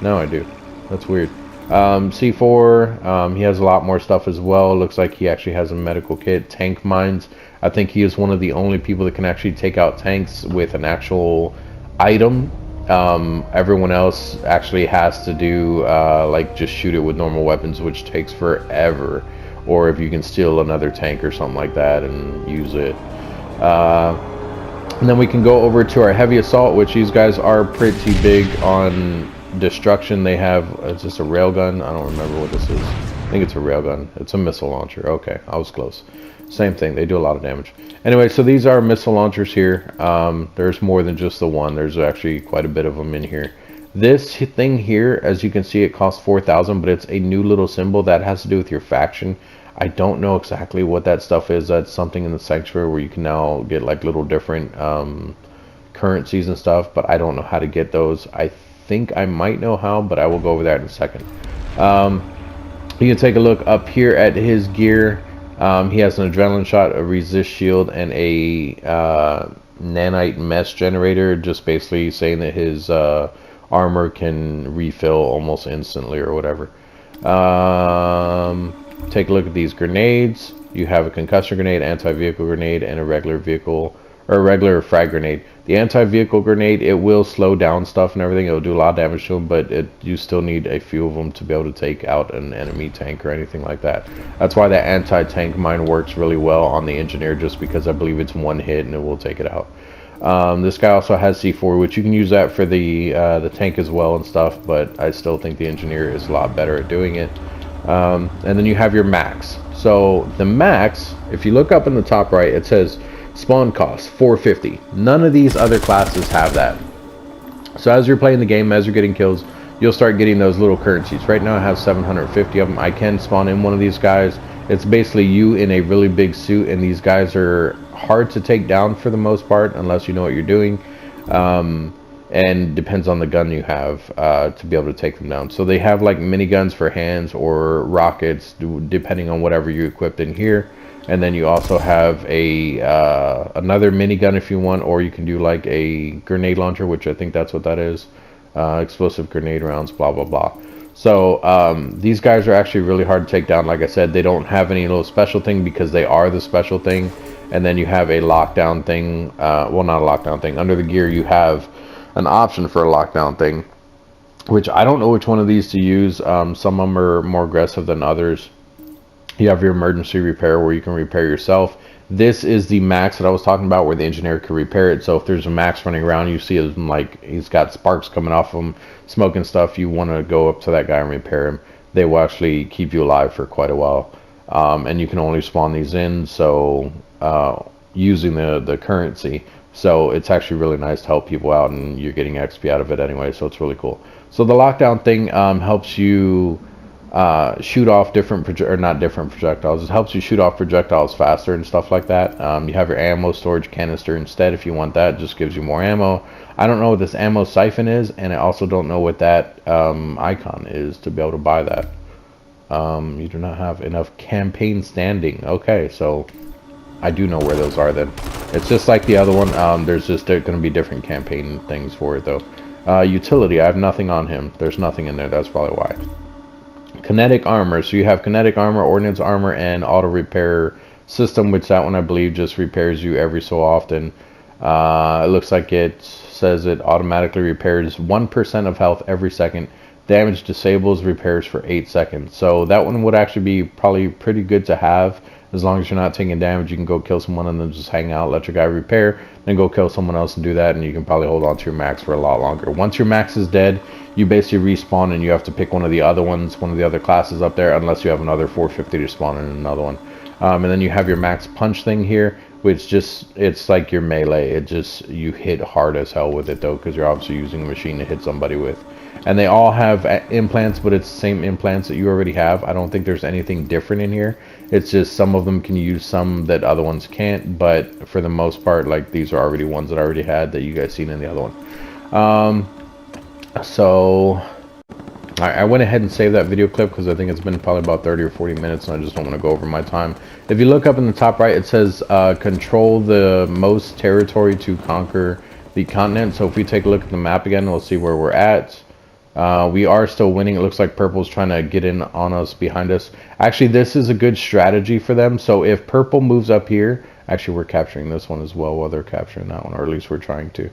No, I do. That's weird. C4, he has a lot more stuff as well. Looks like he actually has a medical kit. Tank mines. I think he is one of the only people that can actually take out tanks with an actual item. Everyone else actually has to do like just shoot it with normal weapons, which takes forever. Or if you can steal another tank or something like that and use it. And then we can go over to our heavy assault, which these guys are pretty big on destruction. They have, it's just a railgun. I don't remember what this is. I think it's a railgun. It's a missile launcher. Okay, I was close. Same thing. They do a lot of damage. Anyway, so these are missile launchers here. There's more than just the one. There's actually quite a bit of them in here. This thing here, as you can see, it costs 4,000, but it's a new little symbol that has to do with your faction. I don't know exactly what that stuff is. That's something in the sanctuary where you can now get like little different currencies and stuff, but I don't know how to get those. I think I might know how, but I will go over that in a second. You can take a look up here at his gear. He has an adrenaline shot, a resist shield, and a nanite mesh generator, just basically saying that his armor can refill almost instantly or whatever. Take a look at these grenades. You have a concussion grenade, anti-vehicle grenade, and a regular vehicle or a regular frag grenade. The anti-vehicle grenade, it will slow down stuff and everything. It will do a lot of damage to them, but you still need a few of them to be able to take out an enemy tank or anything like that. That's why that anti-tank mine works really well on the engineer, just because I believe it's one hit and it will take it out. This guy also has C4, which you can use that for the tank as well and stuff, but I still think the engineer is a lot better at doing it. And then you have your max. So the max, if you look up in the top right, it says spawn cost 450. None of these other classes have that. So as you're playing the game, as you're getting kills, you'll start getting those little currencies. Right now I have 750 of them. I can spawn in one of these guys. It's basically you in a really big suit, and these guys are hard to take down for the most part unless you know what you're doing. And depends on the gun you have to be able to take them down. So they have like miniguns for hands or rockets, depending on whatever you equipped in here. And then you also have a another minigun if you want, or you can do like a grenade launcher, which I think that's what that is. Explosive grenade rounds, blah blah blah. So these guys are actually really hard to take down. Like I said, they don't have any little special thing because they are the special thing. And then you have a lockdown thing. Well, not a lockdown thing. Under the gear, you have an option for a lockdown thing, which I don't know which one of these to use. Some of them are more aggressive than others. You have your emergency repair where you can repair yourself. This is the max that I was talking about, where the engineer can repair it. So if there's a max running around, you see him like he's got sparks coming off him, smoke and stuff, you want to go up to that guy and repair him. They will actually keep you alive for quite a while. And you can only spawn these in, so using the currency. So it's actually really nice to help people out, and you're getting XP out of it anyway, so it's really cool. So the lockdown thing helps you shoot off not different projectiles. It helps you shoot off projectiles faster and stuff like that. You have your ammo storage canister instead if you want that. It just gives you more ammo. I don't know what this ammo siphon is, and I also don't know what that icon is to be able to buy that. You do not have enough campaign standing. Okay, so I do know where those are then. It's just like the other one. There's going to be different campaign things for it though. Utility, I have nothing on him. There's nothing in there. That's probably why. Kinetic armor. So you have kinetic armor, ordnance armor, and auto repair system, which that one I believe just repairs you every so often. It looks like it says it automatically repairs 1% of health every second. Damage disables repairs for 8 seconds. So that one would actually be probably pretty good to have. As long as you're not taking damage, you can go kill someone and then just hang out, let your guy repair, then go kill someone else and do that, and you can probably hold on to your max for a lot longer. Once your max is dead, you basically respawn, and you have to pick one of the other ones, one of the other classes up there, unless you have another 450 to spawn in another one. And then you have your max punch thing here, which it's like your melee. You hit hard as hell with it though, because you're obviously using a machine to hit somebody with. And they all have implants, but it's the same implants that you already have. I don't think there's anything different in here. It's just some of them can use some that other ones can't, but for the most part, like these are already ones that I already had that you guys seen in the other one. So I went ahead and saved that video clip because I think it's been probably about 30 or 40 minutes, and I just don't want to go over my time. If you look up in the top right, it says control the most territory to conquer the continent. So if we take a look at the map again, we'll see where we're at. We are still winning. It looks like purple's trying to get in on us behind us. Actually, this is a good strategy for them. So if purple moves up here, actually we're capturing this one as well while they're capturing that one, or at least we're trying to.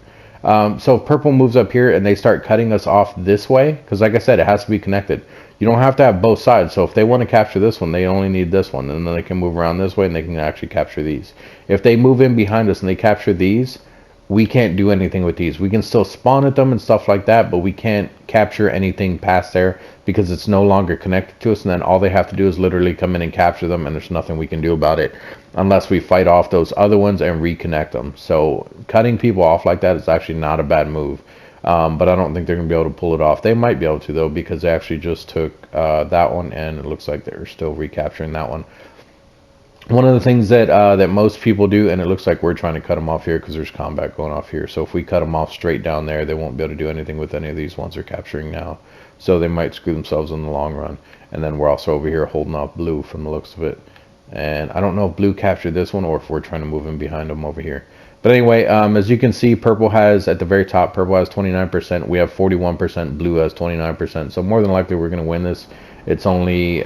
So if purple moves up here and they start cutting us off this way, because like I said, it has to be connected. You don't have to have both sides. So if they want to capture this one, they only need this one, and then they can move around this way and they can actually capture these. If they move in behind us and they capture these, we can't do anything with these. We can still spawn at them and stuff like that, but we can't capture anything past there because it's no longer connected to us, and then all they have to do is literally come in and capture them, and there's nothing we can do about it unless we fight off those other ones and reconnect them. So cutting people off like that is actually not a bad move. but I don't think they're going to be able to pull it off. They might be able to, though, because they actually just took that one, and it looks like they're still recapturing that one. One of the things that that most people do, and it looks like we're trying to cut them off here because there's combat going off here. So if we cut them off straight down there, they won't be able to do anything with any of these ones they're capturing now. So they might screw themselves in the long run. And then we're also over here holding off blue from the looks of it. And I don't know if blue captured this one or if we're trying to move in behind them over here. But anyway, as you can see, purple has, at the very top, purple has 29%. We have 41%. Blue has 29%. So more than likely we're going to win this. It's only...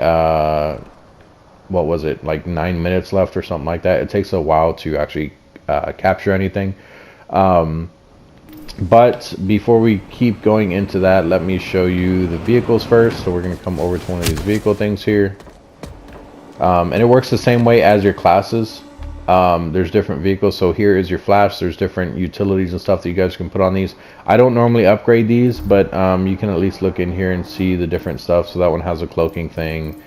what was it, like 9 minutes left or something like that. It takes a while to actually capture anything. But before we keep going into that, let me show you the vehicles first. So we're going to come over to one of these vehicle things here. And it works the same way as your classes. There's different vehicles. So here is your flash. There's different utilities and stuff that you guys can put on these. I don't normally upgrade these, but you can at least look in here and see the different stuff. So that one has a cloaking thing.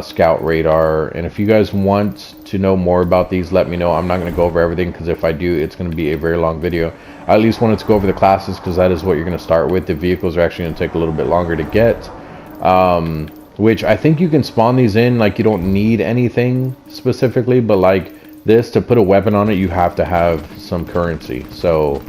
Scout radar, and if you guys want to know more about these, let me know. I'm not going to go over everything because if I do, it's going to be a very long video. I at least wanted to go over the classes because that is what you're going to start with. The vehicles are actually going to take a little bit longer to get, which I think you can spawn these in, like you don't need anything specifically, but like this, to put a weapon on it, you have to have some currency. So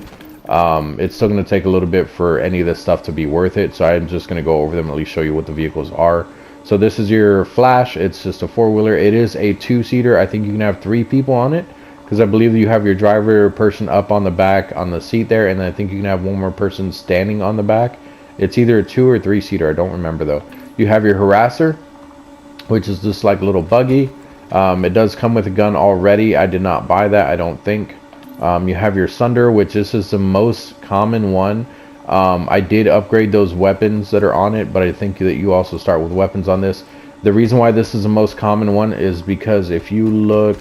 it's still going to take a little bit for any of this stuff to be worth it. So I'm just going to go over them and at least show you what the vehicles are. So this is your flash. It's just a four-wheeler. It is a two-seater. I think you can have 3 people on it because I believe you have your driver person up on the back on the seat there, and then I think you can have one more person standing on the back. It's either a 2 or 3-seater. I don't remember though. You have your harasser, which is just like a little buggy. It does come with a gun already. I did not buy that, I don't think. You have your Sunderer, which this is the most common one. I did upgrade those weapons that are on it, but I think that you also start with weapons on this. The reason why this is the most common one is because if you look,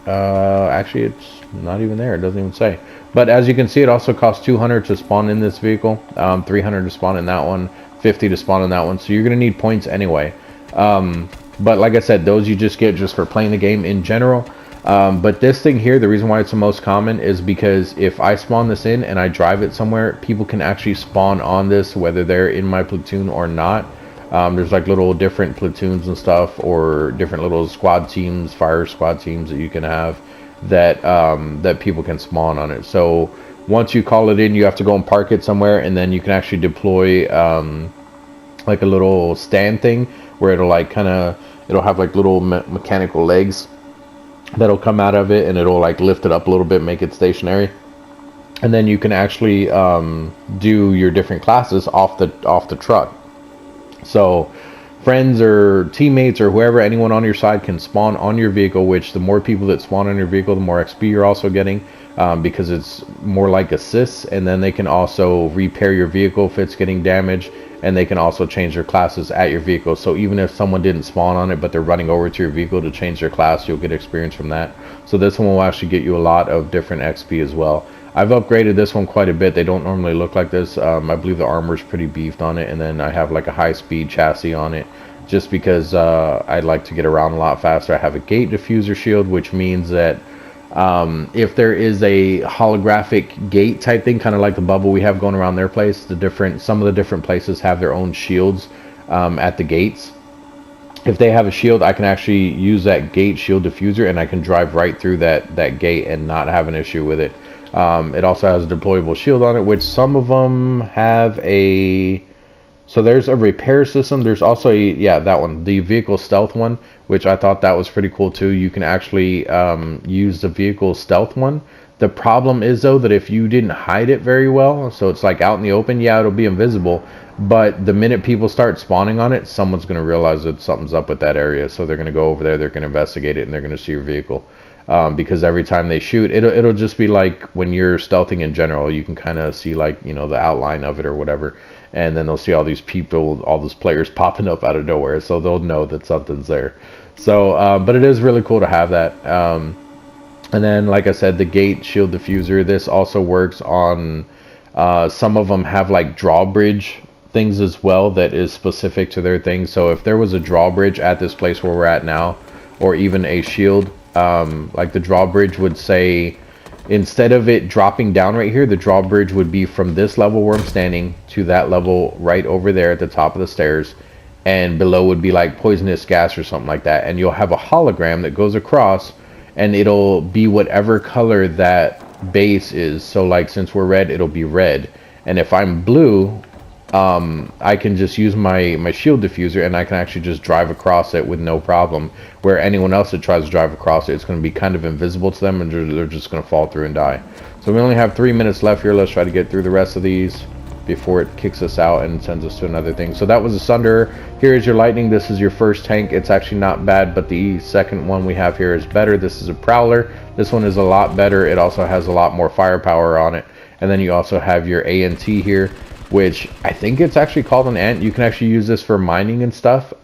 actually it's not even there, it doesn't even say. But as you can see, it also costs 200 to spawn in this vehicle, 300 to spawn in that one, 50 to spawn in that one. So you're going to need points anyway. But like I said, those you just get just for playing the game in general. But this thing here, the reason why it's the most common is because if I spawn this in and I drive it somewhere, people can actually spawn on this whether they're in my platoon or not. There's like little different platoons and stuff, or different little squad teams, fire squad teams that you can have that that people can spawn on it. So once you call it in, you have to go and park it somewhere, and then you can actually deploy like a little stand thing where it'll like it'll have like little mechanical legs that'll come out of it, and it'll like lift it up a little bit, make it stationary, and then you can actually do your different classes off the truck. So friends or teammates or whoever, anyone on your side can spawn on your vehicle, which the more people that spawn on your vehicle, the more XP you're also getting, because it's more like assists, and then they can also repair your vehicle if it's getting damaged, and they can also change their classes at your vehicle. So even if someone didn't spawn on it, but they're running over to your vehicle to change their class, you'll get experience from that. So this one will actually get you a lot of different XP as well. I've upgraded this one quite a bit. They don't normally look like this. I believe the armor's pretty beefed on it, and then I have like a high-speed chassis on it, just because I'd like to get around a lot faster. I have a gate diffuser shield, which means that if there is a holographic gate type thing, kind of like the bubble we have going around their place, some of the different places have their own shields at the gates. If they have a shield, I can actually use that gate shield diffuser, and I can drive right through that gate and not have an issue with it. It also has a deployable shield on it, which some of them have so there's a repair system. There's also that one, the vehicle stealth one, which I thought that was pretty cool too. You can actually use the vehicle stealth one. The problem is though that if you didn't hide it very well, so it's like out in the open, it'll be invisible, but the minute people start spawning on it, someone's going to realize that something's up with that area, so they're going to go over there, they're going to investigate it, and they're going to see your vehicle. Because every time they shoot, it'll just be like when you're stealthing in general, you can kind of see like, the outline of it or whatever, and then they'll see all these people, all those players popping up out of nowhere, so they'll know that something's there. So but it is really cool to have that. And then like I said, the gate shield diffuser, this also works on some of them have like drawbridge things as well that is specific to their thing. So if there was a drawbridge at this place where we're at now, or even a shield, like the drawbridge would say instead of it dropping down right here, the drawbridge would be from this level where I'm standing to that level right over there at the top of the stairs, and below would be like poisonous gas or something like that, and you'll have a hologram that goes across, and it'll be whatever color that base is. So like, since we're red, it'll be red, and if I'm blue, I can just use my shield diffuser, and I can actually just drive across it with no problem, where anyone else that tries to drive across it, it's going to be kind of invisible to them, and they're just going to fall through and die. So we only have 3 minutes left here. Let's try to get through the rest of these before it kicks us out and sends us to another thing. So that was a Sunderer. Here is your lightning. This is your first tank. It's actually not bad, but the second one we have here is better. This is a prowler. This one is a lot better. It also has a lot more firepower on it. And then you also have your ANT here, which I think it's actually called an ant. You can actually use this for mining and stuff.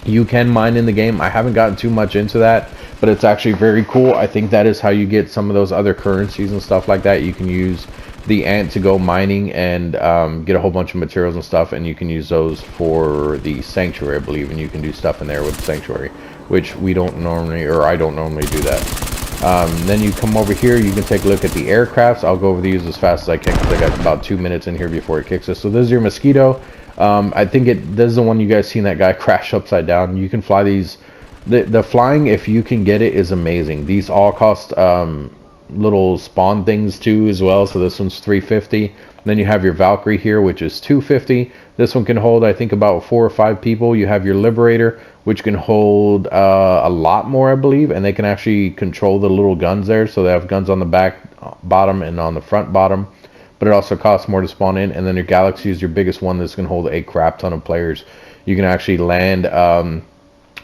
You can mine in the game. I haven't gotten too much into that, but it's actually very cool. I think that is how you get some of those other currencies and stuff like that. You can use the ant to go mining and get a whole bunch of materials and stuff, and you can use those for the sanctuary, I believe, and you can do stuff in there with the sanctuary, which we don't normally, or I don't normally do that. Then you come over here, you can take a look at the aircrafts. I'll go over these as fast as I can because I got about 2 minutes in here before it kicks us. So this is your Mosquito. I think this is the one you guys seen that guy crash upside down. You can fly these. The flying, if you can get it, is amazing. These all cost little spawn things too as well. So this one's 350. Then you have your Valkyrie here, which is 250. This one can hold, I think, about 4 or 5 people. You have your Liberator, which can hold a lot more, I believe, and they can actually control the little guns there. So they have guns on the back bottom and on the front bottom, but it also costs more to spawn in. And then your Galaxy is your biggest one. That's going to hold a crap ton of players. You can actually land, I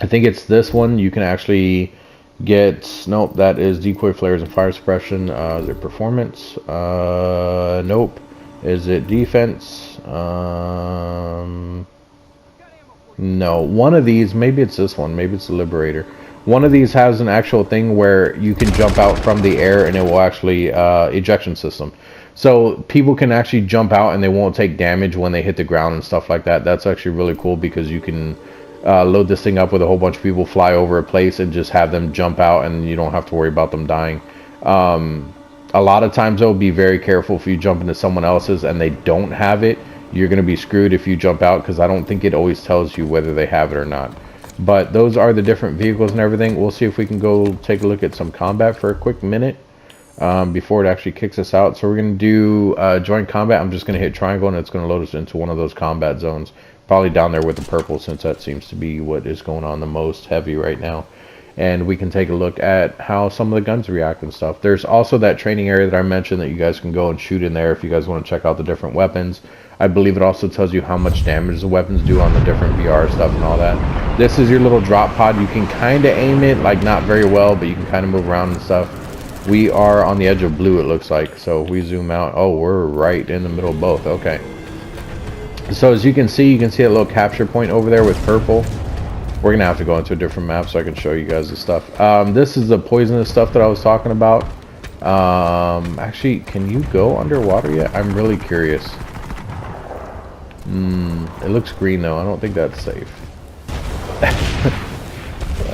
think it's this one. You can actually get, nope, that is decoy flares and fire suppression. Is it performance? Nope. Is it defense? No, one of these, maybe it's this one, maybe it's the Liberator. One of these has an actual thing where you can jump out from the air, and it will actually ejection system. So people can actually jump out and they won't take damage when they hit the ground and stuff like that. That's actually really cool because you can load this thing up with a whole bunch of people, fly over a place, and just have them jump out, and you don't have to worry about them dying. A lot of times, though, be very careful if you jump into someone else's and they don't have it. You're going to be screwed if you jump out, because I don't think it always tells you whether they have it or not. But those are the different vehicles and everything. We'll see if we can go take a look at some combat for a quick minute before it actually kicks us out. So we're going to do join combat. I'm just going to hit triangle, and it's going to load us into one of those combat zones. Probably down there with the purple, since that seems to be what is going on the most heavy right now. And we can take a look at how some of the guns react and stuff. There's also that training area that I mentioned that you guys can go and shoot in there if you guys want to check out the different weapons. I believe it also tells you how much damage the weapons do on the different VR stuff and all that. This is your little drop pod. You can kind of aim it, like not very well, but you can kind of move around and stuff. We are on the edge of blue, it looks like. So if we zoom out, oh, we're right in the middle of both. Okay. So as you can see a little capture point over there with purple. We're going to have to go into a different map so I can show you guys the stuff. This is the poisonous stuff that I was talking about. Actually, can you go underwater yet? I'm really curious. It looks green though. I don't think that's safe.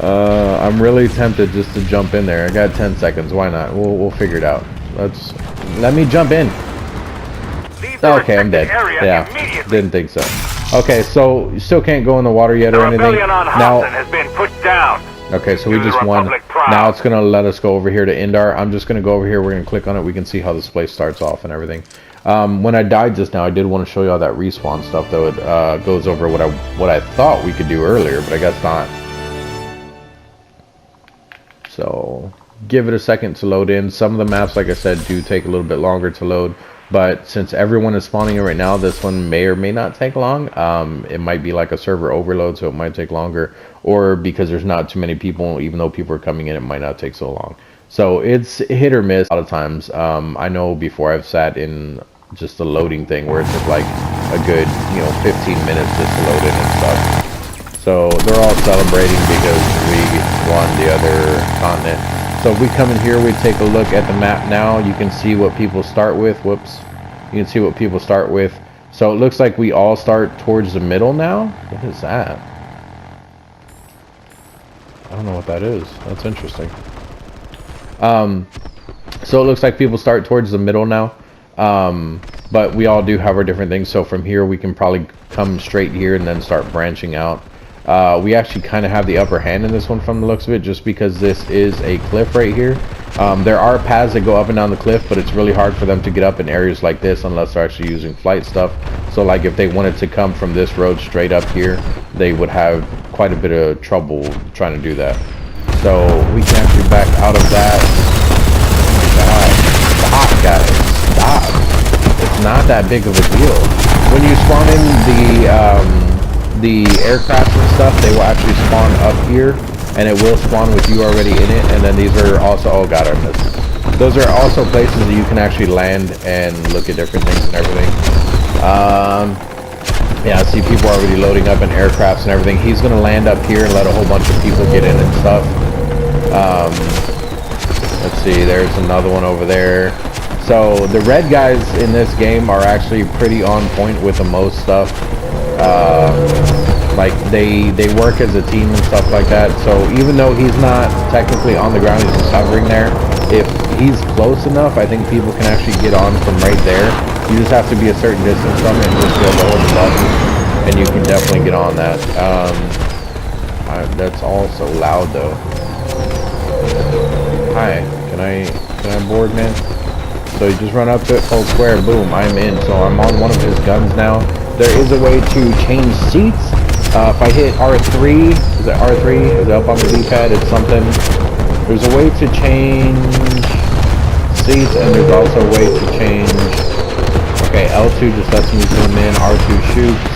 I'm really tempted just to jump in there. I got 10 seconds. Why not? We'll figure it out. Let me jump in. Okay, I'm dead. Yeah, didn't think so. Okay, so you still can't go in the water yet or anything. Now has been put down. Okay, so we just won. Now it's gonna let us go over here to Indar. I'm just gonna go over here. We're gonna click on it. We can see how this place starts off and everything. When I died just now, I did want to show you all that respawn stuff, though. It goes over what I thought we could do earlier, but I guess not. So give it a second to load in. Some of the maps, like I said, do take a little bit longer to load. But since everyone is spawning in right now, this one may or may not take long. It might be like a server overload, so it might take longer. Or because there's not too many people, even though people are coming in, it might not take so long. So it's hit or miss a lot of times. I know before I've sat in just the loading thing where it took like a good, 15 minutes just to load in and stuff. So they're all celebrating because we won the other continent. So if we come in here, we take a look at the map now. You can see what people start with. Whoops. You can see what people start with. So it looks like we all start towards the middle now. What is that? I don't know what that is. That's interesting. So it looks like people start towards the middle now. But we all do have our different things. So from here, we can probably come straight here and then start branching out. We actually kind of have the upper hand in this one from the looks of it, just because this is a cliff right here. There are paths that go up and down the cliff, but it's really hard for them to get up in areas like this unless they're actually using flight stuff. So like if they wanted to come from this road straight up here, they would have quite a bit of trouble trying to do that. So we can actually back out of that. Stop, guys, stop. It's not that big of a deal. When you spawn in the aircraft and stuff, they will actually spawn up here, and it will spawn with you already in it. And then these are also, oh god, I missed. Those are also places that you can actually land and look at different things and everything. Yeah, I see people already loading up in aircrafts and everything. He's gonna land up here and let a whole bunch of people get in and stuff. Let's see, there's another one over there. So the red guys in this game are actually pretty on point with the most stuff. Like they work as a team and stuff like that. So even though he's not technically on the ground, he's just hovering there. If he's close enough, I think people can actually get on from right there. You just have to be a certain distance from it and just be able to hold the button, and you can definitely get on that. That's all so loud though. Hi, can I board, man? So you just run up to it, hold square, boom, I'm in. So I'm on one of his guns now. There is a way to change seats. If I hit R3, is it R3? Is it up on the D-pad? It's something. There's a way to change seats, and there's also a way to change. Okay, L2 just lets me zoom in. R2 shoots.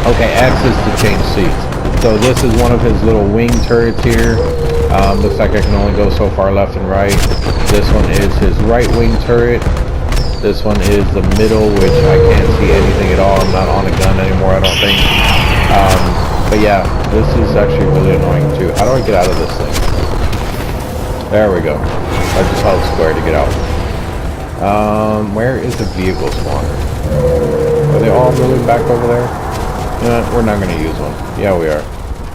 Okay, X is to change seats. So this is one of his little wing turrets here. Looks like I can only go so far left and right. This one is his right wing turret. This one is the middle, which I can't see anything at all. I'm not on a gun anymore, I don't think. But yeah, this is actually really annoying too. How do I get out of this thing? There we go. I just held square to get out. Where is the vehicle spawner? Are they all moving back over there? We're not going to use one. Yeah, we are.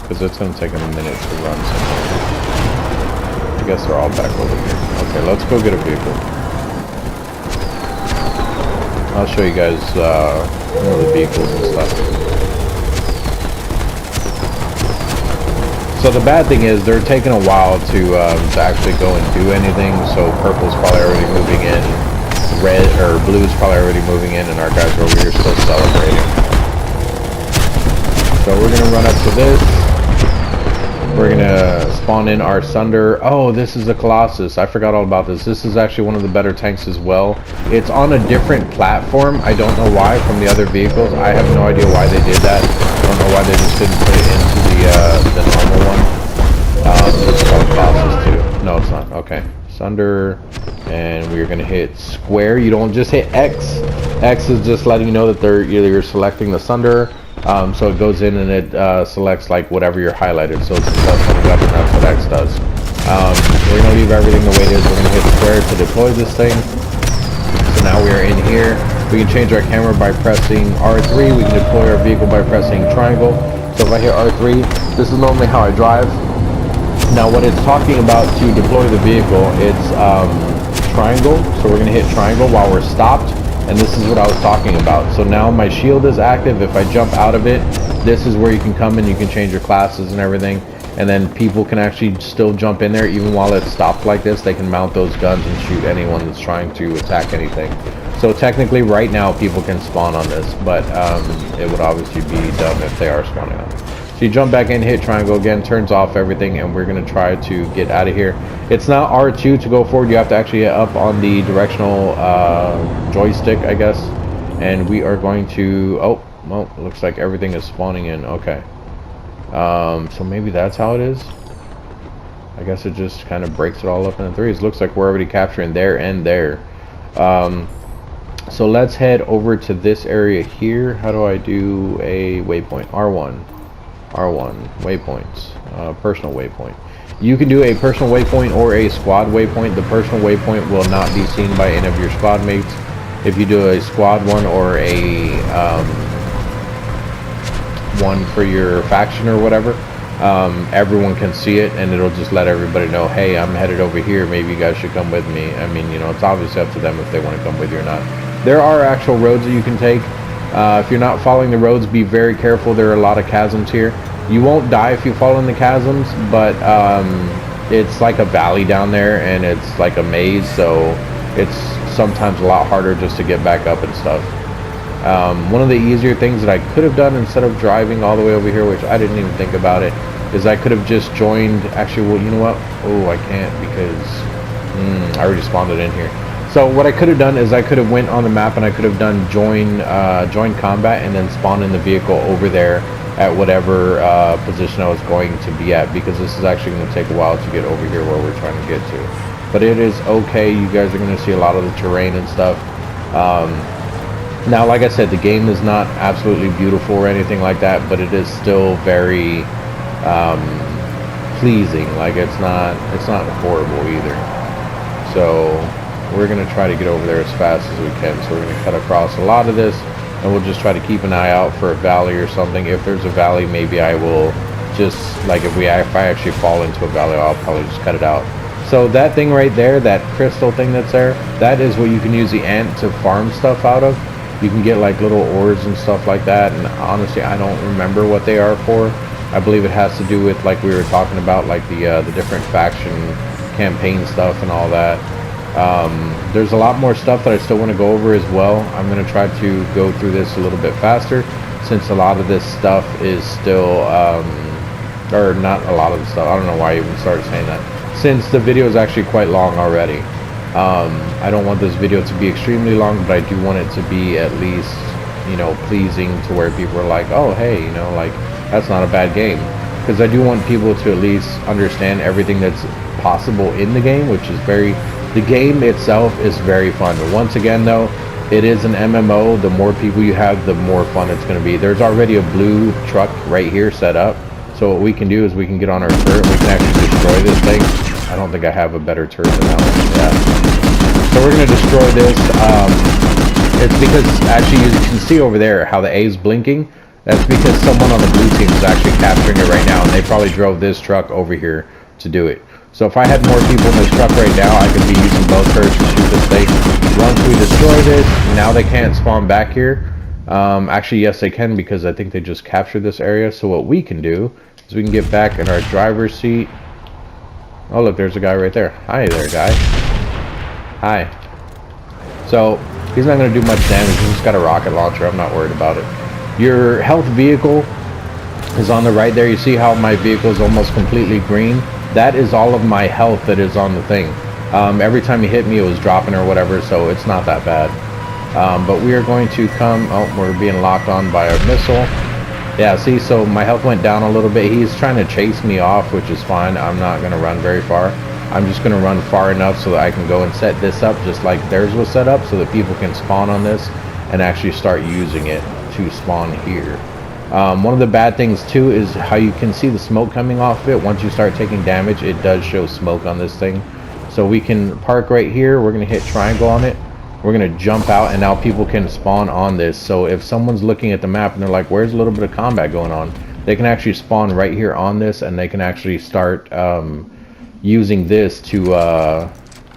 Because it's going to take them a minute to run somewhere. I guess they're all back over here. Okay, let's go get a vehicle. I'll show you guys one of the vehicles and stuff. So the bad thing is they're taking a while to actually go and do anything. So purple's probably already moving in. Red or blue's probably already moving in, and our guys are over here still celebrating. So we're gonna run up to this. We're gonna spawn in our Sunderer. Oh, this is a Colossus. I forgot all about this. This is actually one of the better tanks as well. It's on a different platform. I don't know why from the other vehicles. I have no idea why they did that. I don't know why they just didn't put it into the normal one. It's called Colossus too. No, it's not. Okay, Sunderer, and we're gonna hit square. You don't just hit X. X is just letting you know that you're selecting the Sunderer. So it goes in and it selects like whatever you're highlighted. So it's a plus-1 weapon. That's what X does. We're gonna leave everything the way it is. We're gonna hit square to deploy this thing. So now we are in here. We can change our camera by pressing R3. We can deploy our vehicle by pressing triangle. So if I hit R3, this is normally how I drive. Now what it's talking about to deploy the vehicle, it's triangle. So we're gonna hit triangle while we're stopped. And this is what I was talking about. So now my shield is active. If I jump out of it, this is where you can come and you can change your classes and everything. And then people can actually still jump in there even while it's stopped like this. They can mount those guns and shoot anyone that's trying to attack anything. So technically right now people can spawn on this, but it would obviously be dumb if they are spawning on it. So you jump back in, hit triangle again, turns off everything, and we're going to try to get out of here. It's not R2 to go forward. You have to actually get up on the directional joystick, I guess. And we are going to... Oh, well, looks like everything is spawning in. Okay. So maybe that's how it is. I guess it just kind of breaks it all up into threes. Looks like we're already capturing there and there. So let's head over to this area here. How do I do a waypoint? R1. R1 waypoints, personal waypoint. You can do a personal waypoint or a squad waypoint. The personal waypoint will not be seen by any of your squad mates. If you do a squad one or a one for your faction or whatever, everyone can see it, and it'll just let everybody know, hey, I'm headed over here, maybe you guys should come with me. I mean, you know, it's obviously up to them if they want to come with you or not. There are actual roads that you can take. If you're not following the roads, be very careful. There are a lot of chasms here. You won't die if you fall in the chasms, but it's like a valley down there, and it's like a maze, so it's sometimes a lot harder just to get back up and stuff. One of the easier things that I could have done instead of driving all the way over here, which I didn't even think about it, is I could have just joined. Actually, well, you know what? Oh, I can't because I already spawned it in here. So what I could have done is I could have went on the map and I could have done join combat and then spawn in the vehicle over there at whatever position I was going to be at, because this is actually going to take a while to get over here where we're trying to get to. But it is okay. You guys are going to see a lot of the terrain and stuff. Now, like I said, the game is not absolutely beautiful or anything like that, but it is still very pleasing. Like it's not horrible either. So we're going to try to get over there as fast as we can. So we're going to cut across a lot of this, and we'll just try to keep an eye out for a valley or something. If there's a valley, maybe I will just, like if I actually fall into a valley, I'll probably just cut it out. So that thing right there, that crystal thing that's there, that is what you can use the ant to farm stuff out of. You can get like little ores and stuff like that, and honestly I don't remember what they are for. I believe it has to do with, like we were talking about, like the different faction campaign stuff and all that. There's a lot more stuff that I still want to go over as well. I'm going to try to go through this a little bit faster, since a lot of this stuff is still, or not a lot of the stuff, I don't know why I even started saying that, since the video is actually quite long already. I don't want this video to be extremely long, but I do want it to be at least, you know, pleasing to where people are like, oh hey, you know, like that's not a bad game. Because I do want people to at least understand everything that's possible in the game, which is the game itself is very fun. But once again though, it is an MMO. The more people you have, the more fun it's going to be. There's already a blue truck right here set up. So what we can do is we can get on our turret and we can actually destroy this thing. I don't think I have a better turret than that one. Yeah. So we're going to destroy this. It's because actually you can see over there how the A is blinking. That's because someone on the blue team is actually capturing it right now, and they probably drove this truck over here to do it. So if I had more people in this truck right now, I could be using both turrets to shoot this thing. Once we destroy this, now they can't spawn back here. Actually, yes, they can, because I think they just captured this area. So what we can do is we can get back in our driver's seat. Oh, look, there's a guy right there. Hi there, guy. Hi. So he's not going to do much damage. He's just got a rocket launcher. I'm not worried about it. Your health vehicle is on the right there. You see how my vehicle is almost completely green? That is all of my health that is on the thing. Every time you hit me, it was dropping or whatever, so it's not that bad. But we are going to come... Oh, we're being locked on by a missile. Yeah, see, so my health went down a little bit. He's trying to chase me off, which is fine. I'm not going to run very far. I'm just going to run far enough so that I can go and set this up just like theirs was set up, so that people can spawn on this and actually start using it to spawn here. One of the bad things too is how you can see the smoke coming off of it. Once you start taking damage, it does show smoke on this thing. So we can park right here. We're going to hit triangle on it. We're going to jump out, and now people can spawn on this. So if someone's looking at the map and they're like, where's a little bit of combat going on, they can actually spawn right here on this, and they can actually start using this to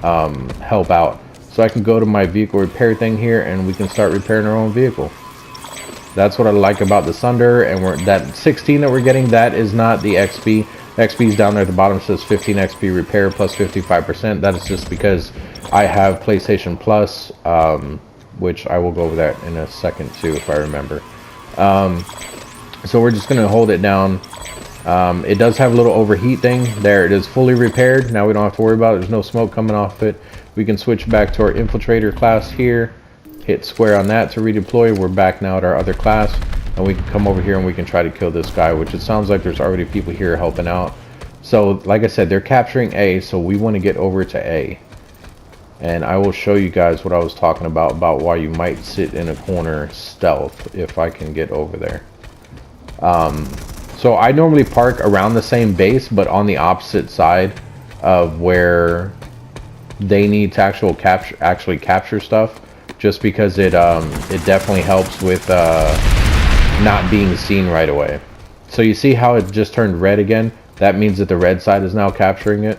help out. So I can go to my vehicle repair thing here, and we can start repairing our own vehicle. That's what I like about the Sunderer. And that 16 that we're getting, that is not the XP. The XP is down there at the bottom. It says 15 XP repair plus 55%. That is just because I have PlayStation Plus, which I will go over that in a second too, if I remember. So we're just going to hold it down. It does have a little overheat thing. There, it is fully repaired. Now we don't have to worry about it. There's no smoke coming off it. We can switch back to our infiltrator class here. Hit square on that to redeploy. We're back now at our other class, and we can come over here and we can try to kill this guy, which it sounds like there's already people here helping out. So like I said, they're capturing A, so we want to get over to A. And I will show you guys what I was talking about why you might sit in a corner stealth if I can get over there. So I normally park around the same base, but on the opposite side of where they need to actually capture stuff, just because it definitely helps with not being seen right away. So you see how it just turned red again? That means that the red side is now capturing it.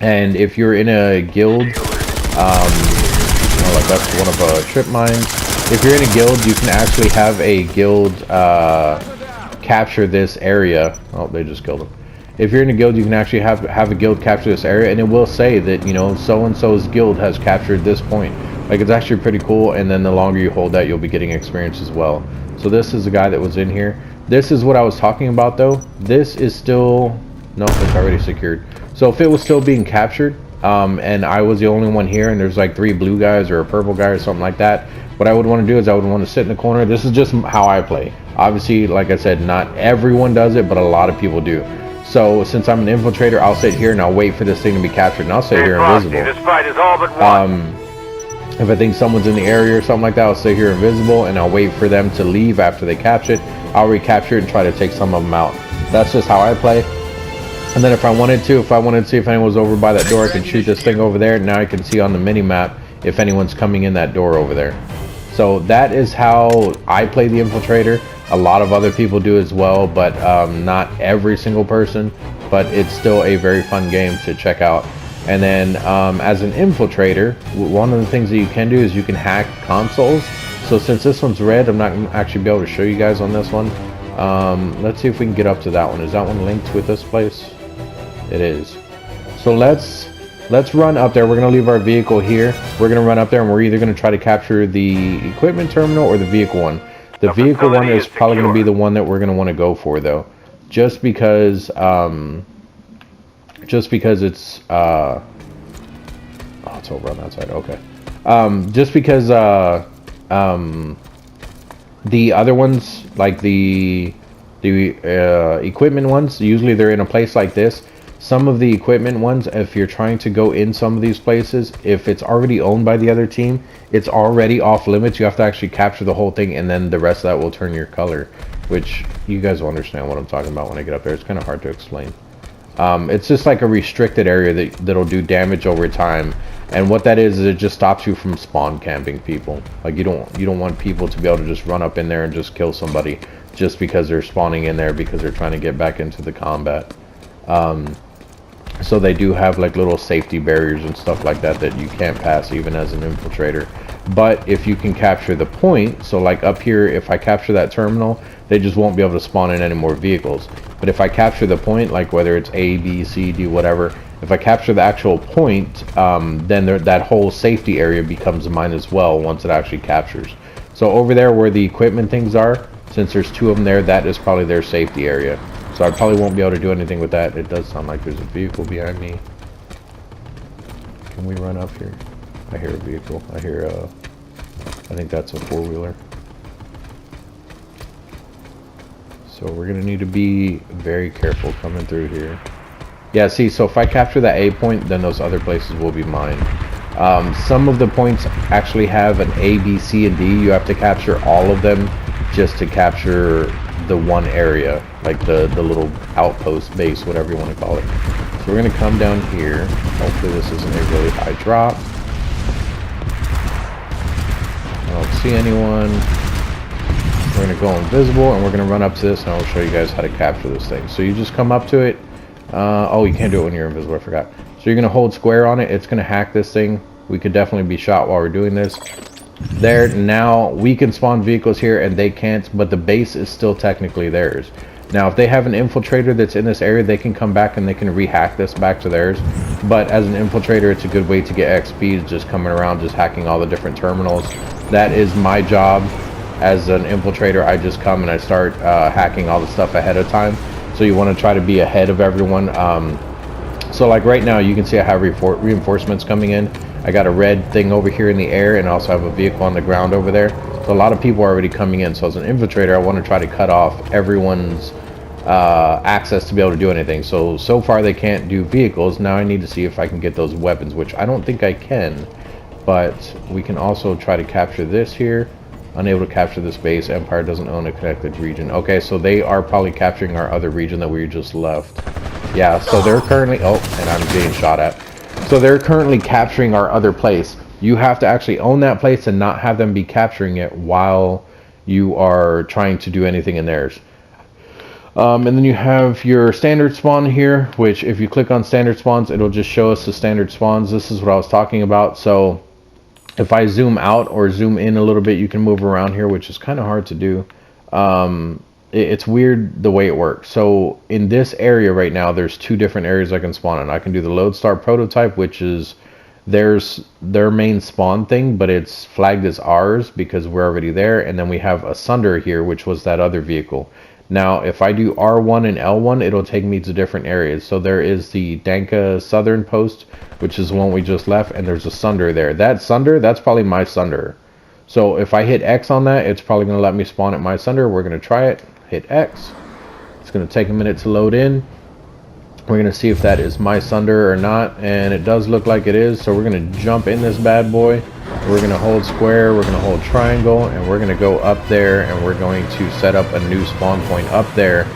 And if you're in a guild, like that's one of a trip mines. If you're in a guild, you can actually have a guild capture this area. Oh, they just killed him. If you're in a guild, you can actually have a guild capture this area, and it will say that, you know, so-and-so's guild has captured this point. Like, it's actually pretty cool, and then the longer you hold that, you'll be getting experience as well. So this is the guy that was in here. This is what I was talking about, though. This is still... No, it's already secured. So if it was still being captured, and I was the only one here, and there's like 3 blue guys or a purple guy or something like that, what I would want to do is I would want to sit in the corner. This is just how I play. Obviously, like I said, not everyone does it, but a lot of people do. So since I'm an infiltrator, I'll sit here and I'll wait for this thing to be captured, and I'll sit here invisible. This fight is all but won. If I think someone's in the area or something like that, I'll sit here invisible, and I'll wait for them to leave after they capture it. I'll recapture it and try to take some of them out. That's just how I play. And then if I wanted to see if anyone was over by that door, I can shoot this thing over there. Now I can see on the mini map if anyone's coming in that door over there. So that is how I play the infiltrator. A lot of other people do as well, but not every single person. But it's still a very fun game to check out. And then as an infiltrator, one of the things that you can do is you can hack consoles. So since this one's red, I'm not actually be able to show you guys on this one. Let's see if we can get up to that one. Is that one linked with this place? It is. So let's run up there. We're going to leave our vehicle here. We're going to run up there, and we're either going to try to capture the equipment terminal or the vehicle one. The vehicle one is probably going to be the one that we're going to want to go for, though. Just because it's oh, it's over on that side. Okay. Just because the other ones, like the equipment ones, usually they're in a place like this. Some of the equipment ones, if you're trying to go in some of these places, if it's already owned by the other team, it's already off limits. You have to actually capture the whole thing, and then the rest of that will turn your color, which you guys will understand what I'm talking about when I get up there. It's kind of hard to explain. It's just like a restricted area that'll do damage over time, and what that is it just stops you from spawn camping people. Like you don't want people to be able to just run up in there and just kill somebody just because they're spawning in there because they're trying to get back into the combat. So they do have like little safety barriers and stuff like that that you can't pass even as an infiltrator. But if you can capture the point, so like up here, if I capture that terminal, they just won't be able to spawn in any more vehicles. But if I capture the point, like whether it's A, B, C, D, whatever, if I capture the actual point, then that whole safety area becomes mine as well once it actually captures. So over there where the equipment things are, since there's 2 of them there, that is probably their safety area. So I probably won't be able to do anything with that. It does sound like there's a vehicle behind me. Can we run up here? I hear a vehicle. I hear I think that's a 4-wheeler. So we're gonna need to be very careful coming through here. Yeah, see, so if I capture that A point, then those other places will be mine. Some of the points actually have an A, B, C, and D. You have to capture all of them just to capture the one area, like the little outpost base, whatever you want to call it. So we're going to come down here. Hopefully this isn't a really high drop. I don't see anyone. We're going to go invisible, and we're going to run up to this, and I'll show you guys how to capture this thing. So you just come up to it. Oh, you can't do it when you're invisible, I forgot. So you're going to hold square on it. It's going to hack this thing. We could definitely be shot while we're doing this. There, now we can spawn vehicles here and they can't, but the base is still technically theirs. Now if they have an infiltrator that's in this area, they can come back and they can rehack this back to theirs. But as an infiltrator, it's a good way to get XP, just coming around, just hacking all the different terminals. That is my job as an infiltrator. I just come and I start hacking all the stuff ahead of time. So you want to try to be ahead of everyone. So like right now, you can see I have reinforcements coming in. I got a red thing over here in the air, and I also have a vehicle on the ground over there. So a lot of people are already coming in. So as an infiltrator, I want to try to cut off everyone's access to be able to do anything. So far they can't do vehicles. Now I need to see if I can get those weapons, which I don't think I can. But we can also try to capture this here. Unable to capture this base. Empire doesn't own a connected region. Okay, so they are probably capturing our other region that we just left. Yeah, so they're currently... Oh, and I'm getting shot at. So they're currently capturing our other place. You have to actually own that place and not have them be capturing it while you are trying to do anything in theirs. And then you have your standard spawn here, which if you click on standard spawns, it'll just show us the standard spawns. This is what I was talking about. So if I zoom out or zoom in a little bit, you can move around here, which is kind of hard to do. It's weird the way it works. So in this area right now, there's two different areas I can spawn in. I can do the Lodestar prototype, which is their main spawn thing, but it's flagged as ours because we're already there. And then we have a Sunderer here, which was that other vehicle. Now, if I do R1 and L1, it'll take me to different areas. So there is the Danka Southern Post, which is the one we just left, and there's a Sunderer there. That Sunderer, that's probably my Sunderer. So if I hit X on that, it's probably going to let me spawn at my Sunderer. We're going to try it. Hit X. It's going to take a minute to load in. We're going to see if that is my Sunderer or not, and it does look like it is. So we're going to jump in this bad boy. We're going to hold square, we're going to hold triangle, and we're going to go up there, and we're going to set up a new spawn point up there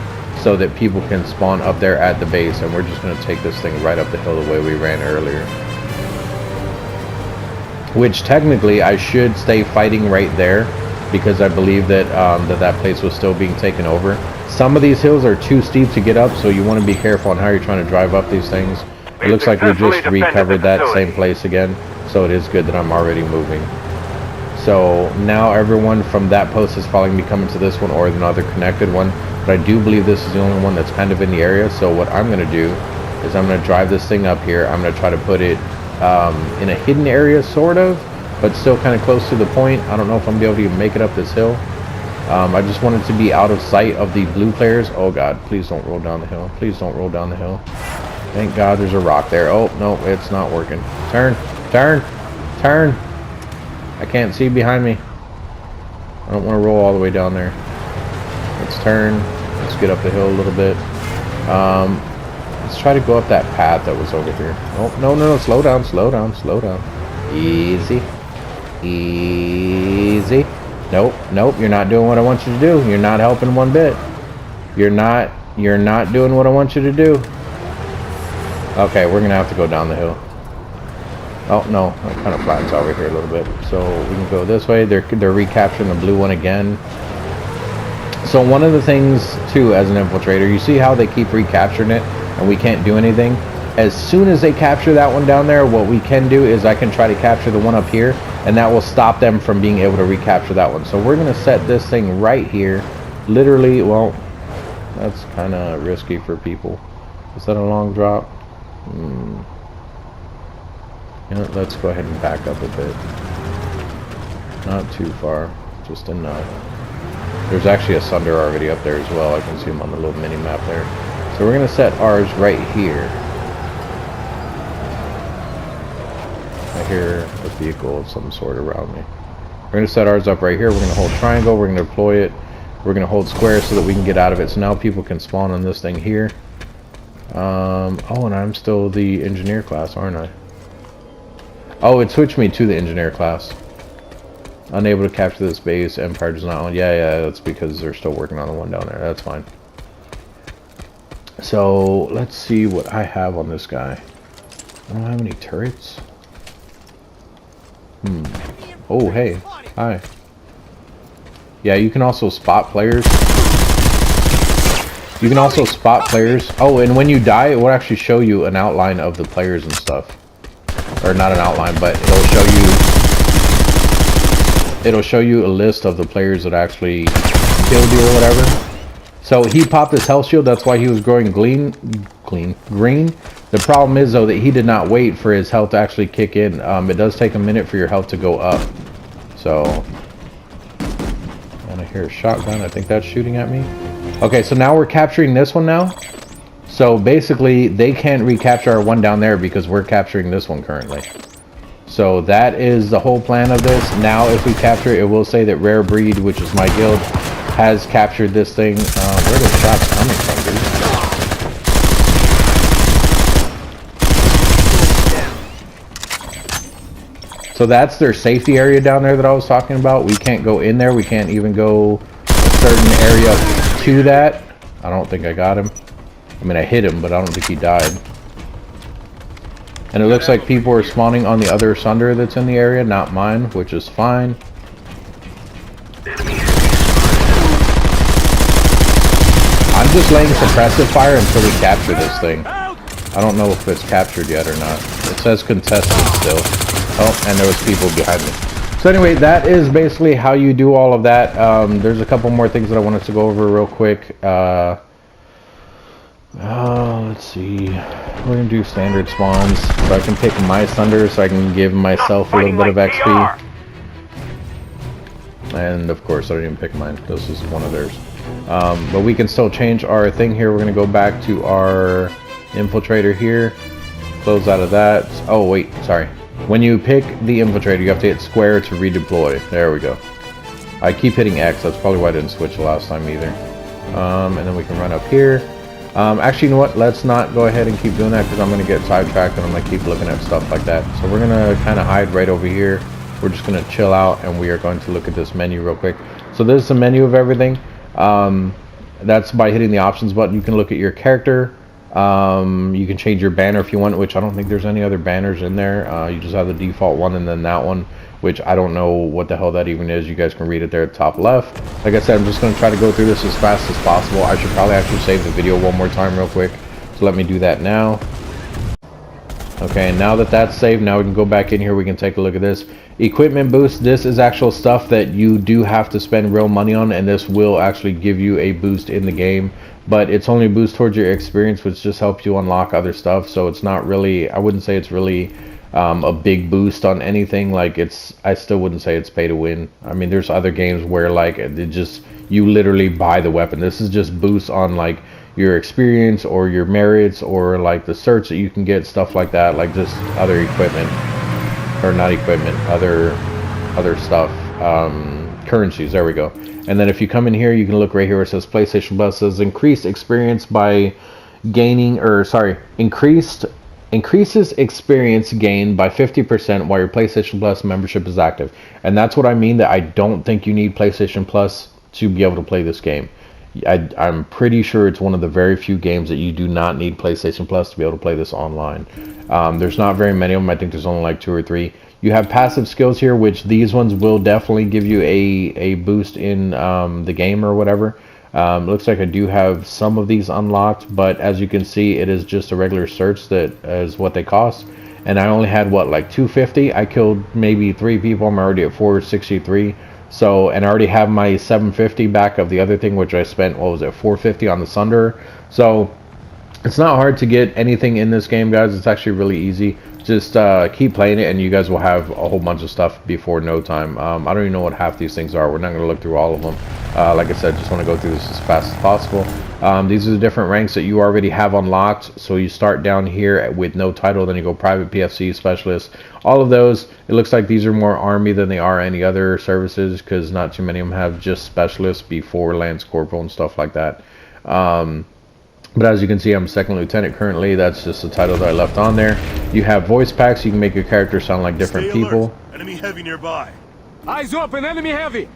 so that people can spawn up there at the base. And we're just going to take this thing right up the hill the way we ran earlier. Which technically I should stay fighting right there because I believe that that place was still being taken over. Some of these hills are too steep to get up, so you want to be careful on how you're trying to drive up these things. It looks like we just recovered that same place again. So it is good that I'm already moving. So now everyone from that post is probably going to be coming to this one or another connected one. But I do believe this is the only one that's kind of in the area. So what I'm going to do is I'm going to drive this thing up here. I'm going to try to put it in a hidden area, sort of, but still kind of close to the point. I don't know if I'm going to be able to make it up this hill. I just wanted to be out of sight of the blue players. Oh God, please don't roll down the hill. Please don't roll down the hill. Thank God there's a rock there. Oh, no, it's not working. Turn. Turn! Turn! I can't see behind me. I don't want to roll all the way down there. Let's turn. Let's get up the hill a little bit. Let's try to go up that path that was over here. Oh, no, no, no. Slow down, slow down, slow down. Easy. Easy. Nope, nope. You're not doing what I want you to do. You're not helping one bit. You're not doing what I want you to do. Okay, we're going to have to go down the hill. Oh no, it kind of flattens over here a little bit. So we can go this way. They're recapturing the blue one again. So one of the things too, as an infiltrator, you see how they keep recapturing it and we can't do anything? As soon as they capture that one down there, what we can do is I can try to capture the one up here, and that will stop them from being able to recapture that one. So we're going to set this thing right here. Literally, well, that's kind of risky for people. Is that a long drop? You know, let's go ahead and back up a bit. Not too far, just enough. There's actually a Sunderer already up there as well. I can see him on the little mini map there. So we're going to set ours right here. I hear a vehicle of some sort around me. We're going to set ours up right here. We're going to hold triangle. We're going to deploy it. We're going to hold square so that we can get out of it. So now people can spawn on this thing here. Oh, and I'm still the engineer class, aren't I? Oh, it switched me to the engineer class. Unable to capture this base. Empire does not own. Yeah, that's because they're still working on the one down there. That's fine. So let's see what I have on this guy. I don't have any turrets. Oh, hey. Hi. Yeah, you can also spot players. You can also spot players. Oh, and when you die, it will actually show you an outline of the players and stuff. Or not an outline, but it'll show you a list of the players that actually killed you or whatever. So he popped his health shield, that's why he was growing green. The problem is though that he did not wait for his health to actually kick in. It does take a minute for your health to go up. So, and I hear a shotgun, I think that's shooting at me. Okay, so now we're capturing this one now. So basically, they can't recapture our one down there because we're capturing this one currently. So that is the whole plan of this. Now, if we capture it, it will say that Rare Breed, which is my guild, has captured this thing. Where are the shots coming from, dude? So that's their safety area down there that I was talking about. We can't go in there. We can't even go a certain area to that. I don't think I got him. I mean, I hit him, but I don't think he died. And it looks like people are spawning on the other Sunderer that's in the area, not mine, which is fine. I'm just laying suppressive fire until we capture this thing. I don't know if it's captured yet or not. It says contested still. Oh, and there was people behind me. So anyway, that is basically how you do all of that. There's a couple more things that I wanted to go over real quick. Let's see. We're going to do standard spawns. So I can pick my Sunderer so I can give myself a little bit of XP. And of course, I didn't even pick mine. This is one of theirs. But we can still change our thing here. We're going to go back to our infiltrator here. Close out of that. Oh, wait. Sorry. When you pick the infiltrator, you have to hit square to redeploy. There we go. I keep hitting X. That's probably why I didn't switch last time either. And then we can run up here. Actually, you know what? Let's not go ahead and keep doing that because I'm going to get sidetracked and I'm going to keep looking at stuff like that. So we're going to kind of hide right over here. We're just going to chill out and we are going to look at this menu real quick. So this is a menu of everything. That's by hitting the options button. You can look at your character. You can change your banner if you want, which I don't think there's any other banners in there. You just have the default one and then that one, which I don't know what the hell that even is. You guys can read it there at the top left. Like I said, I'm just going to try to go through this as fast as possible. I should probably actually save the video one more time real quick. So let me do that now. Okay, and now that that's saved, now we can go back in here. We can take a look at this. Equipment boost. This is actual stuff that you do have to spend real money on, and this will actually give you a boost in the game. But it's only a boost towards your experience, which just helps you unlock other stuff. So it's not really, I wouldn't say it's really a big boost on anything. Like I still wouldn't say it's pay to win. I mean, there's other games where like it just, you literally buy the weapon. This is just boost on like your experience or your merits or like the certs that you can get, stuff like that, like just other equipment, or not equipment, other stuff, currencies. There we go. And then if you come in here, you can look right here where it says PlayStation Plus. It says increased experience by gaining, or sorry, increases experience gained by 50% while your PlayStation Plus membership is active. And that's what I mean, that I don't think you need PlayStation Plus to be able to play this game. I'm pretty sure it's one of the very few games that you do not need PlayStation Plus to be able to play this online. There's not very many of them. I think there's only like 2 or 3. You have passive skills here, which these ones will definitely give you a boost in the game or whatever. Looks like I do have some of these unlocked, but as you can see, it is just a regular search that is what they cost. And I only had, what, like 250? I killed maybe 3 people. I'm already at 463. So, and I already have my 750 back of the other thing, which I spent, what was it, 450 on the Sunderer. So, it's not hard to get anything in this game, guys. It's actually really easy. Just keep playing it, and you guys will have a whole bunch of stuff before no time. I don't even know what half these things are. We're not going to look through all of them. Like I said, just want to go through this as fast as possible. These are the different ranks that you already have unlocked. So you start down here with no title, then you go private, PFC, specialist. All of those, it looks like these are more Army than they are any other services, because not too many of them have just specialists before Lance Corporal and stuff like that. But as you can see, I'm second lieutenant currently. That's just the title that I left on there. You have voice packs. You can make your character sound like different people. Enemy heavy nearby. Eyes open, enemy heavy.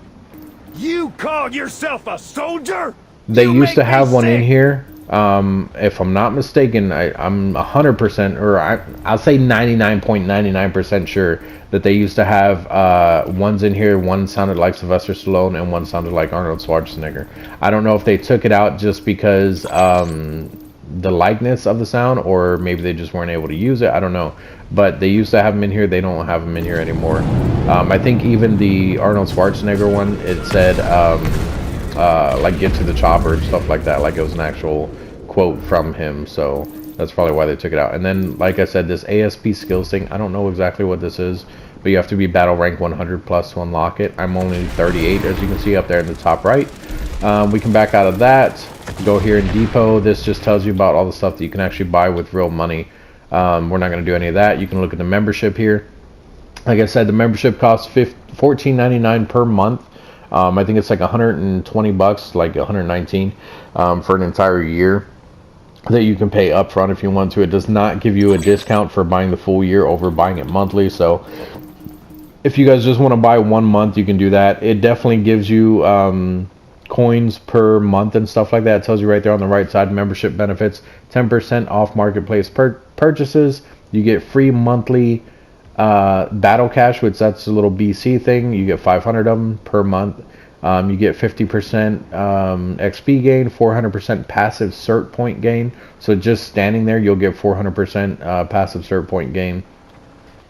You called yourself a soldier? They used to have one in here. If I'm not mistaken, I'm 100%, or I'll say 99.99% sure that they used to have ones in here. One sounded like Sylvester Stallone and one sounded like Arnold Schwarzenegger. I don't know if they took it out just because the likeness of the sound, or maybe they just weren't able to use it. I don't know. But they used to have them in here. They don't have them in here anymore. I think even the Arnold Schwarzenegger one, it said like get to the chopper and stuff like that, like it was an actual quote from him. So that's probably why they took it out. And then, like I said, this ASP skills thing, I don't know exactly what this is, but you have to be battle rank 100 plus to unlock it. I'm only 38, as you can see up there in the top right. We can back out of that, go here in depot. This just tells you about all the stuff that you can actually buy with real money. We're not going to do any of that. You can look at the membership here. Like I said, the membership costs $14.99 per month. I think it's like 120 bucks, like 119 for an entire year that you can pay up front if you want to. It does not give you a discount for buying the full year over buying it monthly. So if you guys just want to buy 1 month, you can do that. It definitely gives you coins per month and stuff like that. It tells you right there on the right side, membership benefits, 10% off marketplace purchases. You get free monthly battle cash, which that's a little BC thing. You get 500 of them per month. You get 50% XP gain, 400% passive cert point gain. So just standing there, you'll get 400% passive cert point gain.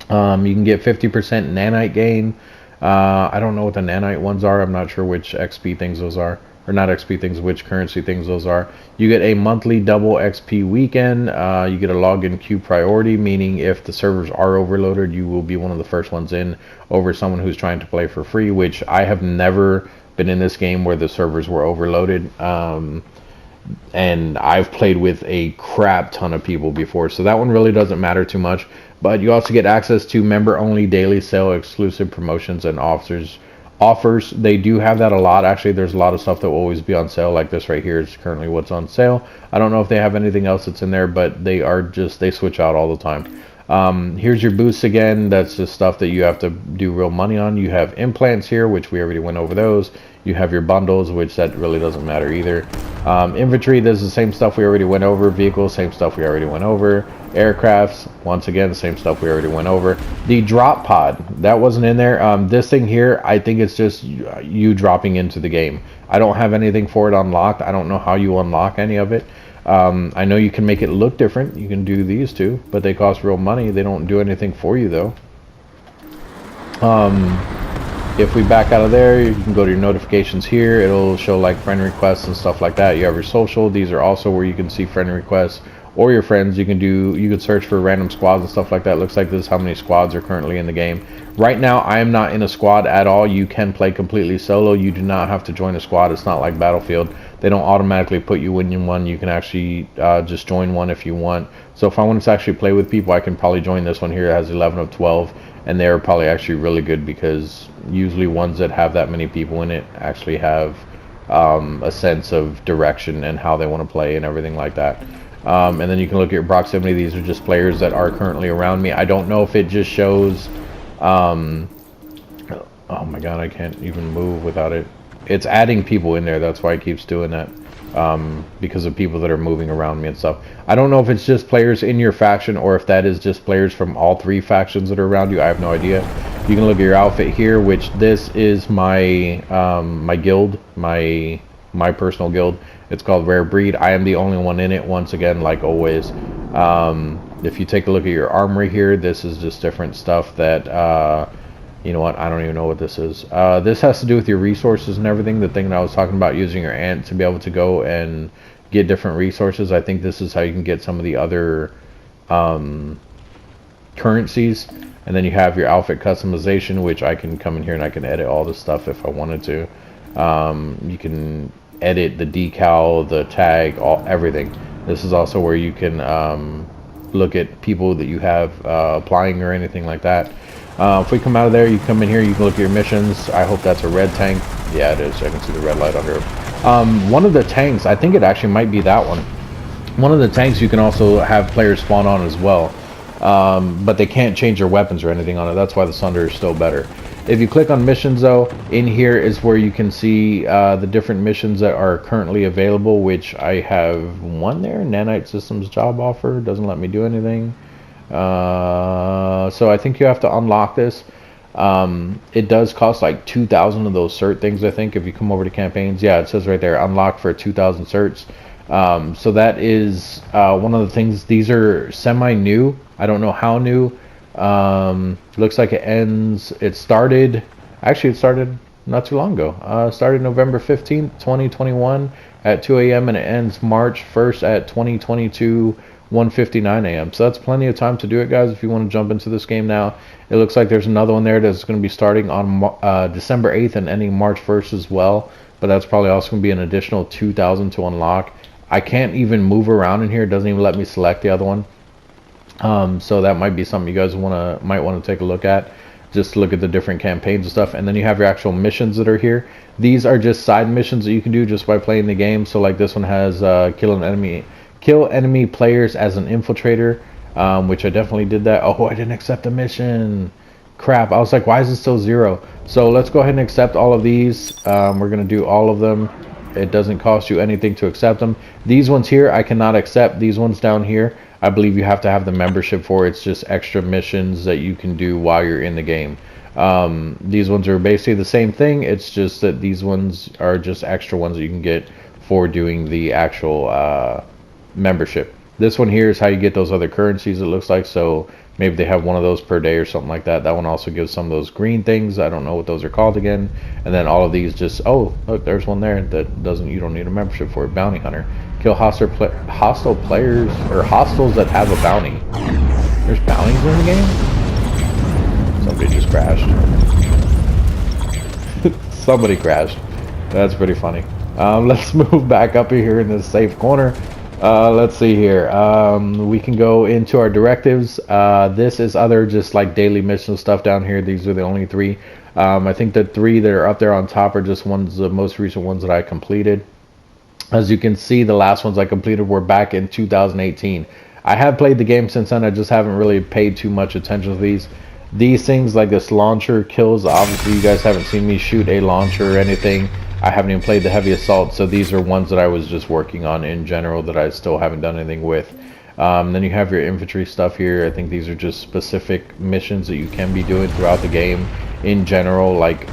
You can get 50% nanite gain. I don't know what the nanite ones are. I'm not sure which XP things those are. Or not XP things, which currency things those are. You get a monthly double XP weekend. You get a login queue priority, meaning if the servers are overloaded, you will be one of the first ones in over someone who's trying to play for free, which I have never been in this game where the servers were overloaded. And I've played with a crap ton of people before, so that one really doesn't matter too much. But you also get access to member-only daily sale exclusive promotions and offers. They do have that a lot. Actually, there's a lot of stuff that will always be on sale. Like this right here is currently what's on sale. I don't know if they have anything else that's in there, but they switch out all the time. Here's your boosts again. That's just stuff that you have to do real money on. You have implants here, which we already went over those. You have your bundles, which that really doesn't matter either. Inventory, there's the same stuff we already went over. Vehicles, same stuff we already went over. Aircrafts, once again, same stuff we already went over. The drop pod, that wasn't in there. This thing here, I think it's just you dropping into the game. I don't have anything for it unlocked. I don't know how you unlock any of it. I know you can make it look different. You can do these two, but they cost real money. They don't do anything for you, though. If we back out of there, you can go to your notifications here. It'll show like friend requests and stuff like that. You have your social. These are also where you can see friend requests or your friends. You can search for random squads and stuff like that. Looks like this is how many squads are currently in the game. Right now, I am not in a squad at all. You can play completely solo. You do not have to join a squad. It's not like Battlefield. They don't automatically put you in one. You can actually just join one if you want. So if I wanted to actually play with people, I can probably join this one here. It has 11 of 12. And they're probably actually really good because usually ones that have that many people in it actually have a sense of direction and how they want to play and everything like that. And then you can look at your proximity. These are just players that are currently around me. I don't know if it just shows... oh my god, I can't even move without it. It's adding people in there. That's why it keeps doing that. Because of people that are moving around me and stuff. I don't know if it's just players in your faction or if that is just players from all three factions that are around you. I have no idea. You can look at your outfit here, which this is my my guild, my personal guild. It's called Rare Breed. I am the only one in it, once again, like always. If you take a look at your armory here, this is just different stuff that you know what, I don't even know what this is. This has to do with your resources and everything. The thing that I was talking about, using your ant to be able to go and get different resources. I think this is how you can get some of the other currencies. And then you have your outfit customization, which I can come in here and I can edit all this stuff if I wanted to. You can edit the decal, the tag, everything. This is also where you can look at people that you have applying or anything like that. If we come out of there, you come in here, you can look at your missions. I hope that's a red tank. Yeah, it is. I can see the red light under it. One of the tanks, I think it actually might be that one. One of the tanks you can also have players spawn on as well. But they can't change their weapons or anything on it. That's why the Sunderer is still better. If you click on missions, though, in here is where you can see the different missions that are currently available, which I have one there. Nanite Systems job offer. Doesn't let me do anything. So I think you have to unlock this. It does cost like 2,000 of those cert things, I think, if you come over to campaigns. Yeah, it says right there, unlock for 2,000 certs. So that is one of the things. These are semi-new. I don't know how new. Looks like it started not too long ago. Started November 15th, 2021 at 2 a.m. and it ends March 1st at 2022 1:59 a.m. So that's plenty of time to do it, guys, if you want to jump into this game now. It looks like there's another one there that's going to be starting on December 8th and ending March 1st as well. But that's probably also going to be an additional 2,000 to unlock. I can't even move around in here. It doesn't even let me select the other one. So that might be something you guys might want to take a look at. Just look at the different campaigns and stuff. And then you have your actual missions that are here. These are just side missions that you can do just by playing the game. So like this one has kill enemy players as an infiltrator, which I definitely did that. Oh, I didn't accept the mission. Crap. I was like, why is it still 0? So let's go ahead and accept all of these. We're going to do all of them. It doesn't cost you anything to accept them. These ones here, I cannot accept. These ones down here, I believe you have to have the membership for. It's just extra missions that you can do while you're in the game. These ones are basically the same thing. It's just that these ones are just extra ones that you can get for doing the actual membership. This one here is how you get those other currencies, it looks like. So maybe they have one of those per day or something like that. That one also gives some of those green things. I don't know what those are called again. And then all of these just, oh, look, there's one there that doesn't, you don't need a membership for. Bounty hunter. Kill hostile players or hostiles that have a bounty. There's bounties in the game? Somebody just crashed. Somebody crashed. That's pretty funny. Let's move back up here in this safe corner. Let's see here. We can go into our directives. This is other just like daily mission stuff down here. These are the only three. I think the three that are up there on top are just ones, the most recent ones that I completed. As you can see, the last ones I completed were back in 2018. I have played the game since then. I just haven't really paid too much attention to these. These things like this launcher kills. Obviously, you guys haven't seen me shoot a launcher or anything. I haven't even played the heavy assault, so these are ones that I was just working on in general that I still haven't done anything with. Then you have your infantry stuff here. I think these are just specific missions that you can be doing throughout the game in general. Like,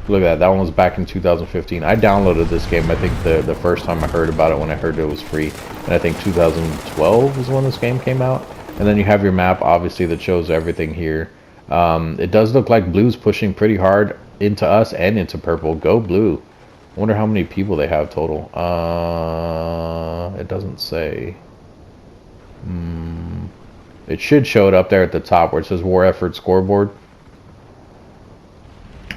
look at that. That one was back in 2015. I downloaded this game, I think, the first time I heard about it when I heard it was free. And I think 2012 was when this game came out. And then you have your map, obviously, that shows everything here. It does look like blue's pushing pretty hard into us and into purple. Go blue. I wonder how many people they have total. It doesn't say. It should show it up there at the top where it says war effort scoreboard,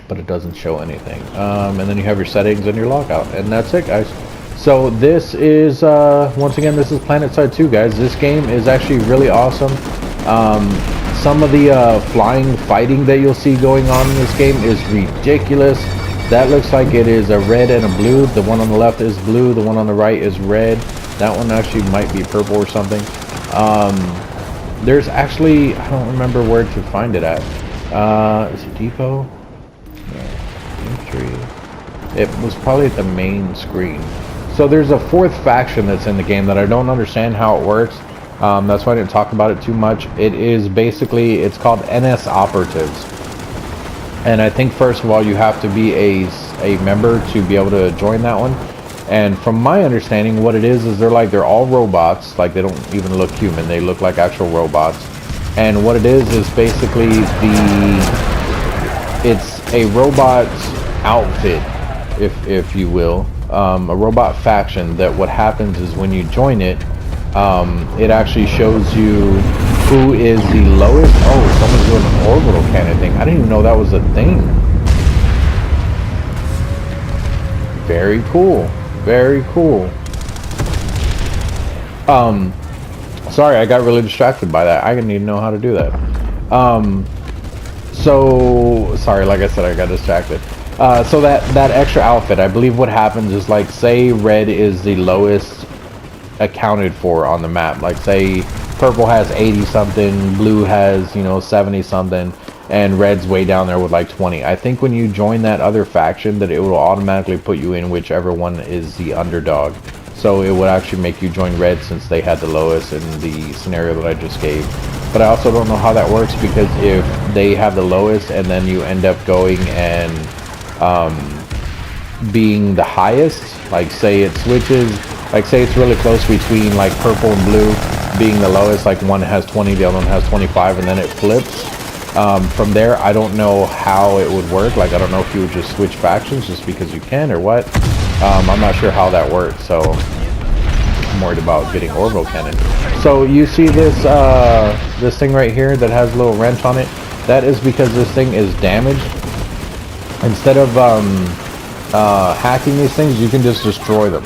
but it doesn't show anything. And then you have your settings and your logout, and that's it, guys. So this is once again, this is PlanetSide 2, guys. This game is actually really awesome. Some of the flying fighting that you'll see going on in this game is ridiculous. That looks like it is a red and a blue. The one on the left is blue. The one on the right is red. That one actually might be purple or something. There's actually, I don't remember where to find it at. Is it depot? No. Infantry. It was probably at the main screen. So there's a fourth faction that's in the game that I don't understand how it works. That's why I didn't talk about it too much. It is basically, it's called NS Operatives. And I think first of all, you have to be a member to be able to join that one. And from my understanding, what it is they're all robots. Like, they don't even look human. They look like actual robots. And what it is basically it's a robot outfit, if you will. A robot faction that what happens is when you join it, it actually shows you who is the lowest. Oh, someone's doing an orbital cannon thing. I didn't even know that was a thing. Very cool. Very cool. Sorry, I got really distracted by that. I didn't even know how to do that. So sorry, like I said, I got distracted. So that extra outfit, I believe what happens is, like, say red is the lowest accounted for on the map. Like, say purple has 80 something, blue has, you know, 70 something, and red's way down there with like 20. I think when you join that other faction that it will automatically put you in whichever one is the underdog. So it would actually make you join red since they had the lowest in the scenario that I just gave. But I also don't know how that works, because if they have the lowest and then you end up going and being the highest, like say it switches, like say it's really close between like purple and blue being the lowest, like one has 20, the other one has 25, and then it flips. From there, I don't know how it would work. Like, I don't know if you would just switch factions just because you can or what. I'm not sure how that works, so I'm worried about getting orbital cannon. So you see this this thing right here that has a little wrench on it? That is because this thing is damaged. Instead of hacking these things, you can just destroy them.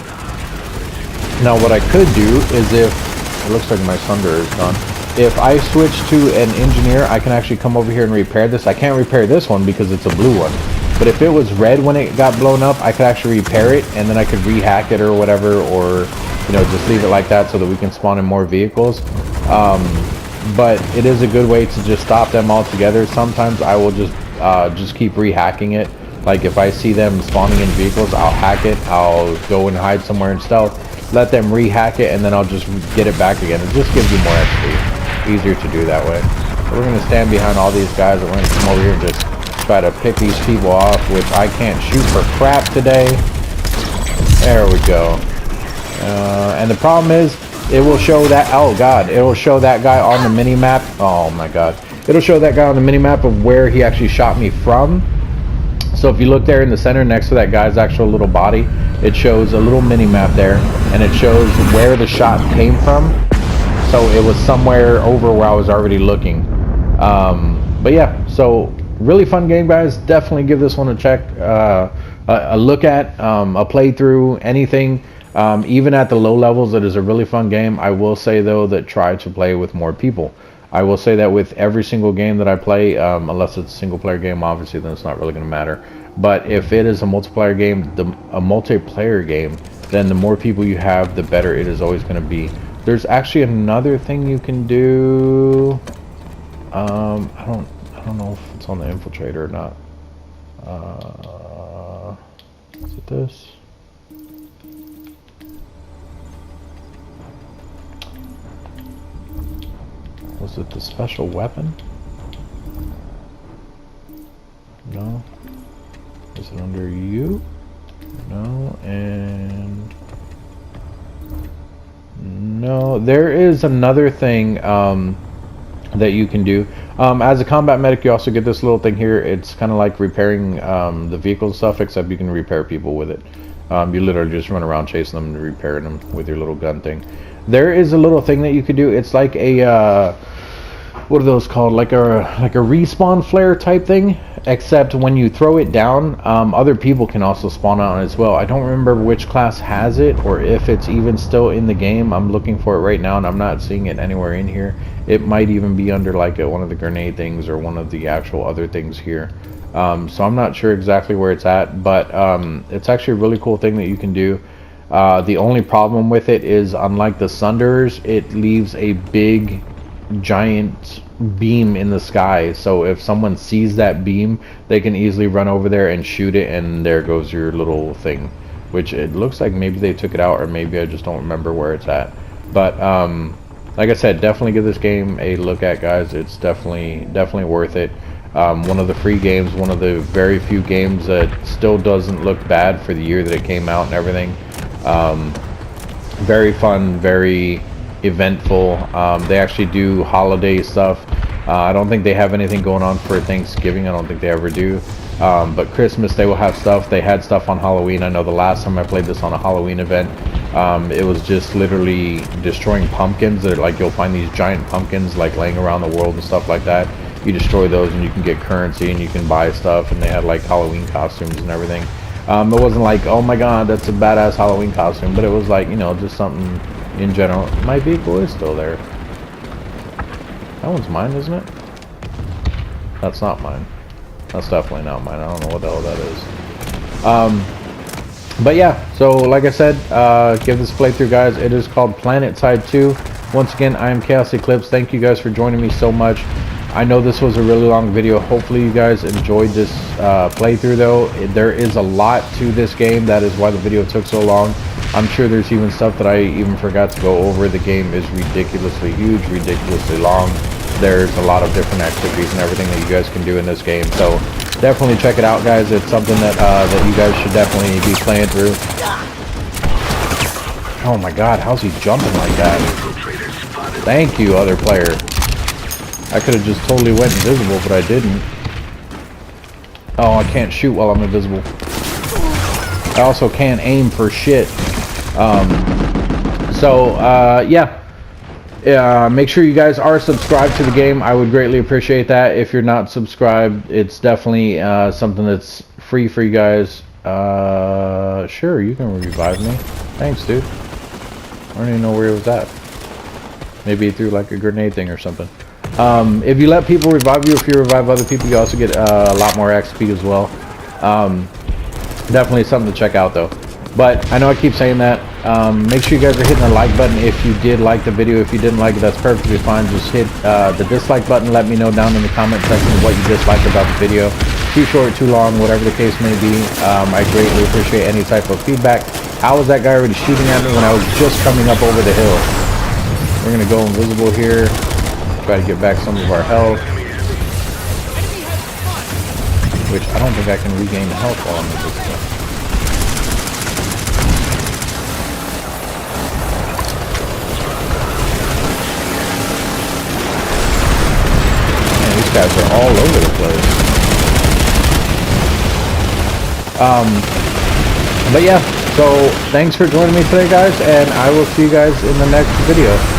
Now what I could do is, if it looks like my Sunderer is gone, if I switch to an engineer, I can actually come over here and repair this. I can't repair this one because it's a blue one. But if it was red when it got blown up, I could actually repair it, and then I could rehack it or whatever, or, you know, just leave it like that so that we can spawn in more vehicles. But it is a good way to just stop them all together. Sometimes I will just keep rehacking it. Like, if I see them spawning in vehicles, I'll hack it. I'll go and hide somewhere in stealth, let them rehack it, and then I'll just get it back again. It just gives you more XP. Easier to do that way. We're gonna stand behind all these guys, and we're gonna come over here and just try to pick these people off, which I can't shoot for crap today. There we go. And the problem is, it will show that, oh god, it will show that guy on the mini map. Oh my god. It'll show that guy on the mini map of where he actually shot me from. So if you look there in the center next to that guy's actual little body, it shows a little mini map there, and it shows where the shot came from. So it was somewhere over where I was already looking. But yeah, so really fun game, guys. Definitely give this one a check, a look at, a playthrough, anything. Even at the low levels, it is a really fun game. I will say though that try to play with more people. I will say that with every single game that I play, unless it's a single player game, obviously then it's not really going to matter. But if it is a multiplayer game, then the more people you have, the better it is always going to be. There's actually another thing you can do. I don't know if it's on the infiltrator or not. Is it this? Was it the special weapon? No. Is it under you? No. And no, there is another thing that you can do. As a combat medic, you also get this little thing here. It's kind of like repairing the vehicle stuff, except you can repair people with it. You literally just run around chasing them and repairing them with your little gun thing. There is a little thing that you could do. It's like a what are those called? Like a respawn flare type thing. Except when you throw it down, other people can also spawn out as well. I don't remember which class has it, or if it's even still in the game. I'm looking for it right now, and I'm not seeing it anywhere in here. It might even be under like one of the grenade things or one of the actual other things here. So I'm not sure exactly where it's at, but it's actually a really cool thing that you can do. The only problem with it is, unlike the Sunderers, it leaves a big giant beam in the sky, so if someone sees that beam, they can easily run over there and shoot it, and there goes your little thing, which it looks like maybe they took it out, or maybe I just don't remember where it's at. But like I said, definitely give this game a look at, guys. It's definitely worth it. One of the free games, one of the very few games that still doesn't look bad for the year that it came out and everything. Very fun, very eventful. They actually do holiday stuff. I don't think they have anything going on for Thanksgiving. I don't think they ever do. But Christmas they will have stuff. They had stuff on Halloween. I know the last time I played this on a Halloween event, it was just literally destroying pumpkins. They're like, you'll find these giant pumpkins like laying around the world and stuff like that. You destroy those and you can get currency and you can buy stuff, and they had like Halloween costumes and everything. It wasn't like, oh my god, that's a badass Halloween costume, but it was like, you know, just something in general. My vehicle is still there. That one's mine, isn't it? That's not mine. That's definitely not mine. I don't know what the hell that is. But yeah, so like I said, give this playthrough, guys. It is called PlanetSide 2. Once again, I am ChaosEclipse. Thank you guys for joining me so much. I know this was a really long video. Hopefully you guys enjoyed this playthrough though. There is a lot to this game. That is why the video took so long. I'm sure there's even stuff that I even forgot to go over. The game is ridiculously huge, ridiculously long. There's a lot of different activities and everything that you guys can do in this game. So definitely check it out, guys. It's something that that you guys should definitely be playing through. Oh my god, how's he jumping like that? Thank you, other player. I could have just totally went invisible, but I didn't. Oh, I can't shoot while I'm invisible. I also can't aim for shit. Yeah. Make sure you guys are subscribed to the game. I would greatly appreciate that. If you're not subscribed, it's definitely something that's free for you guys. Sure, you can revive me. Thanks, dude. I don't even know where it was at. Maybe through like a grenade thing or something. If you let people revive you, if you revive other people, you also get a lot more XP as well. Definitely something to check out though. But I know I keep saying that. Make sure you guys are hitting the like button if you did like the video. If you didn't like it, that's perfectly fine. Just hit the dislike button. Let me know down in the comment section what you disliked about the video. Too short, too long, whatever the case may be. I greatly appreciate any type of feedback. How was that guy already shooting at me when I was just coming up over the hill? We're gonna go invisible here. Try to get back some of our health. Which I don't think I can regain health while I'm at this point. Man, these guys are all over the place. But yeah, so thanks for joining me today, guys, and I will see you guys in the next video.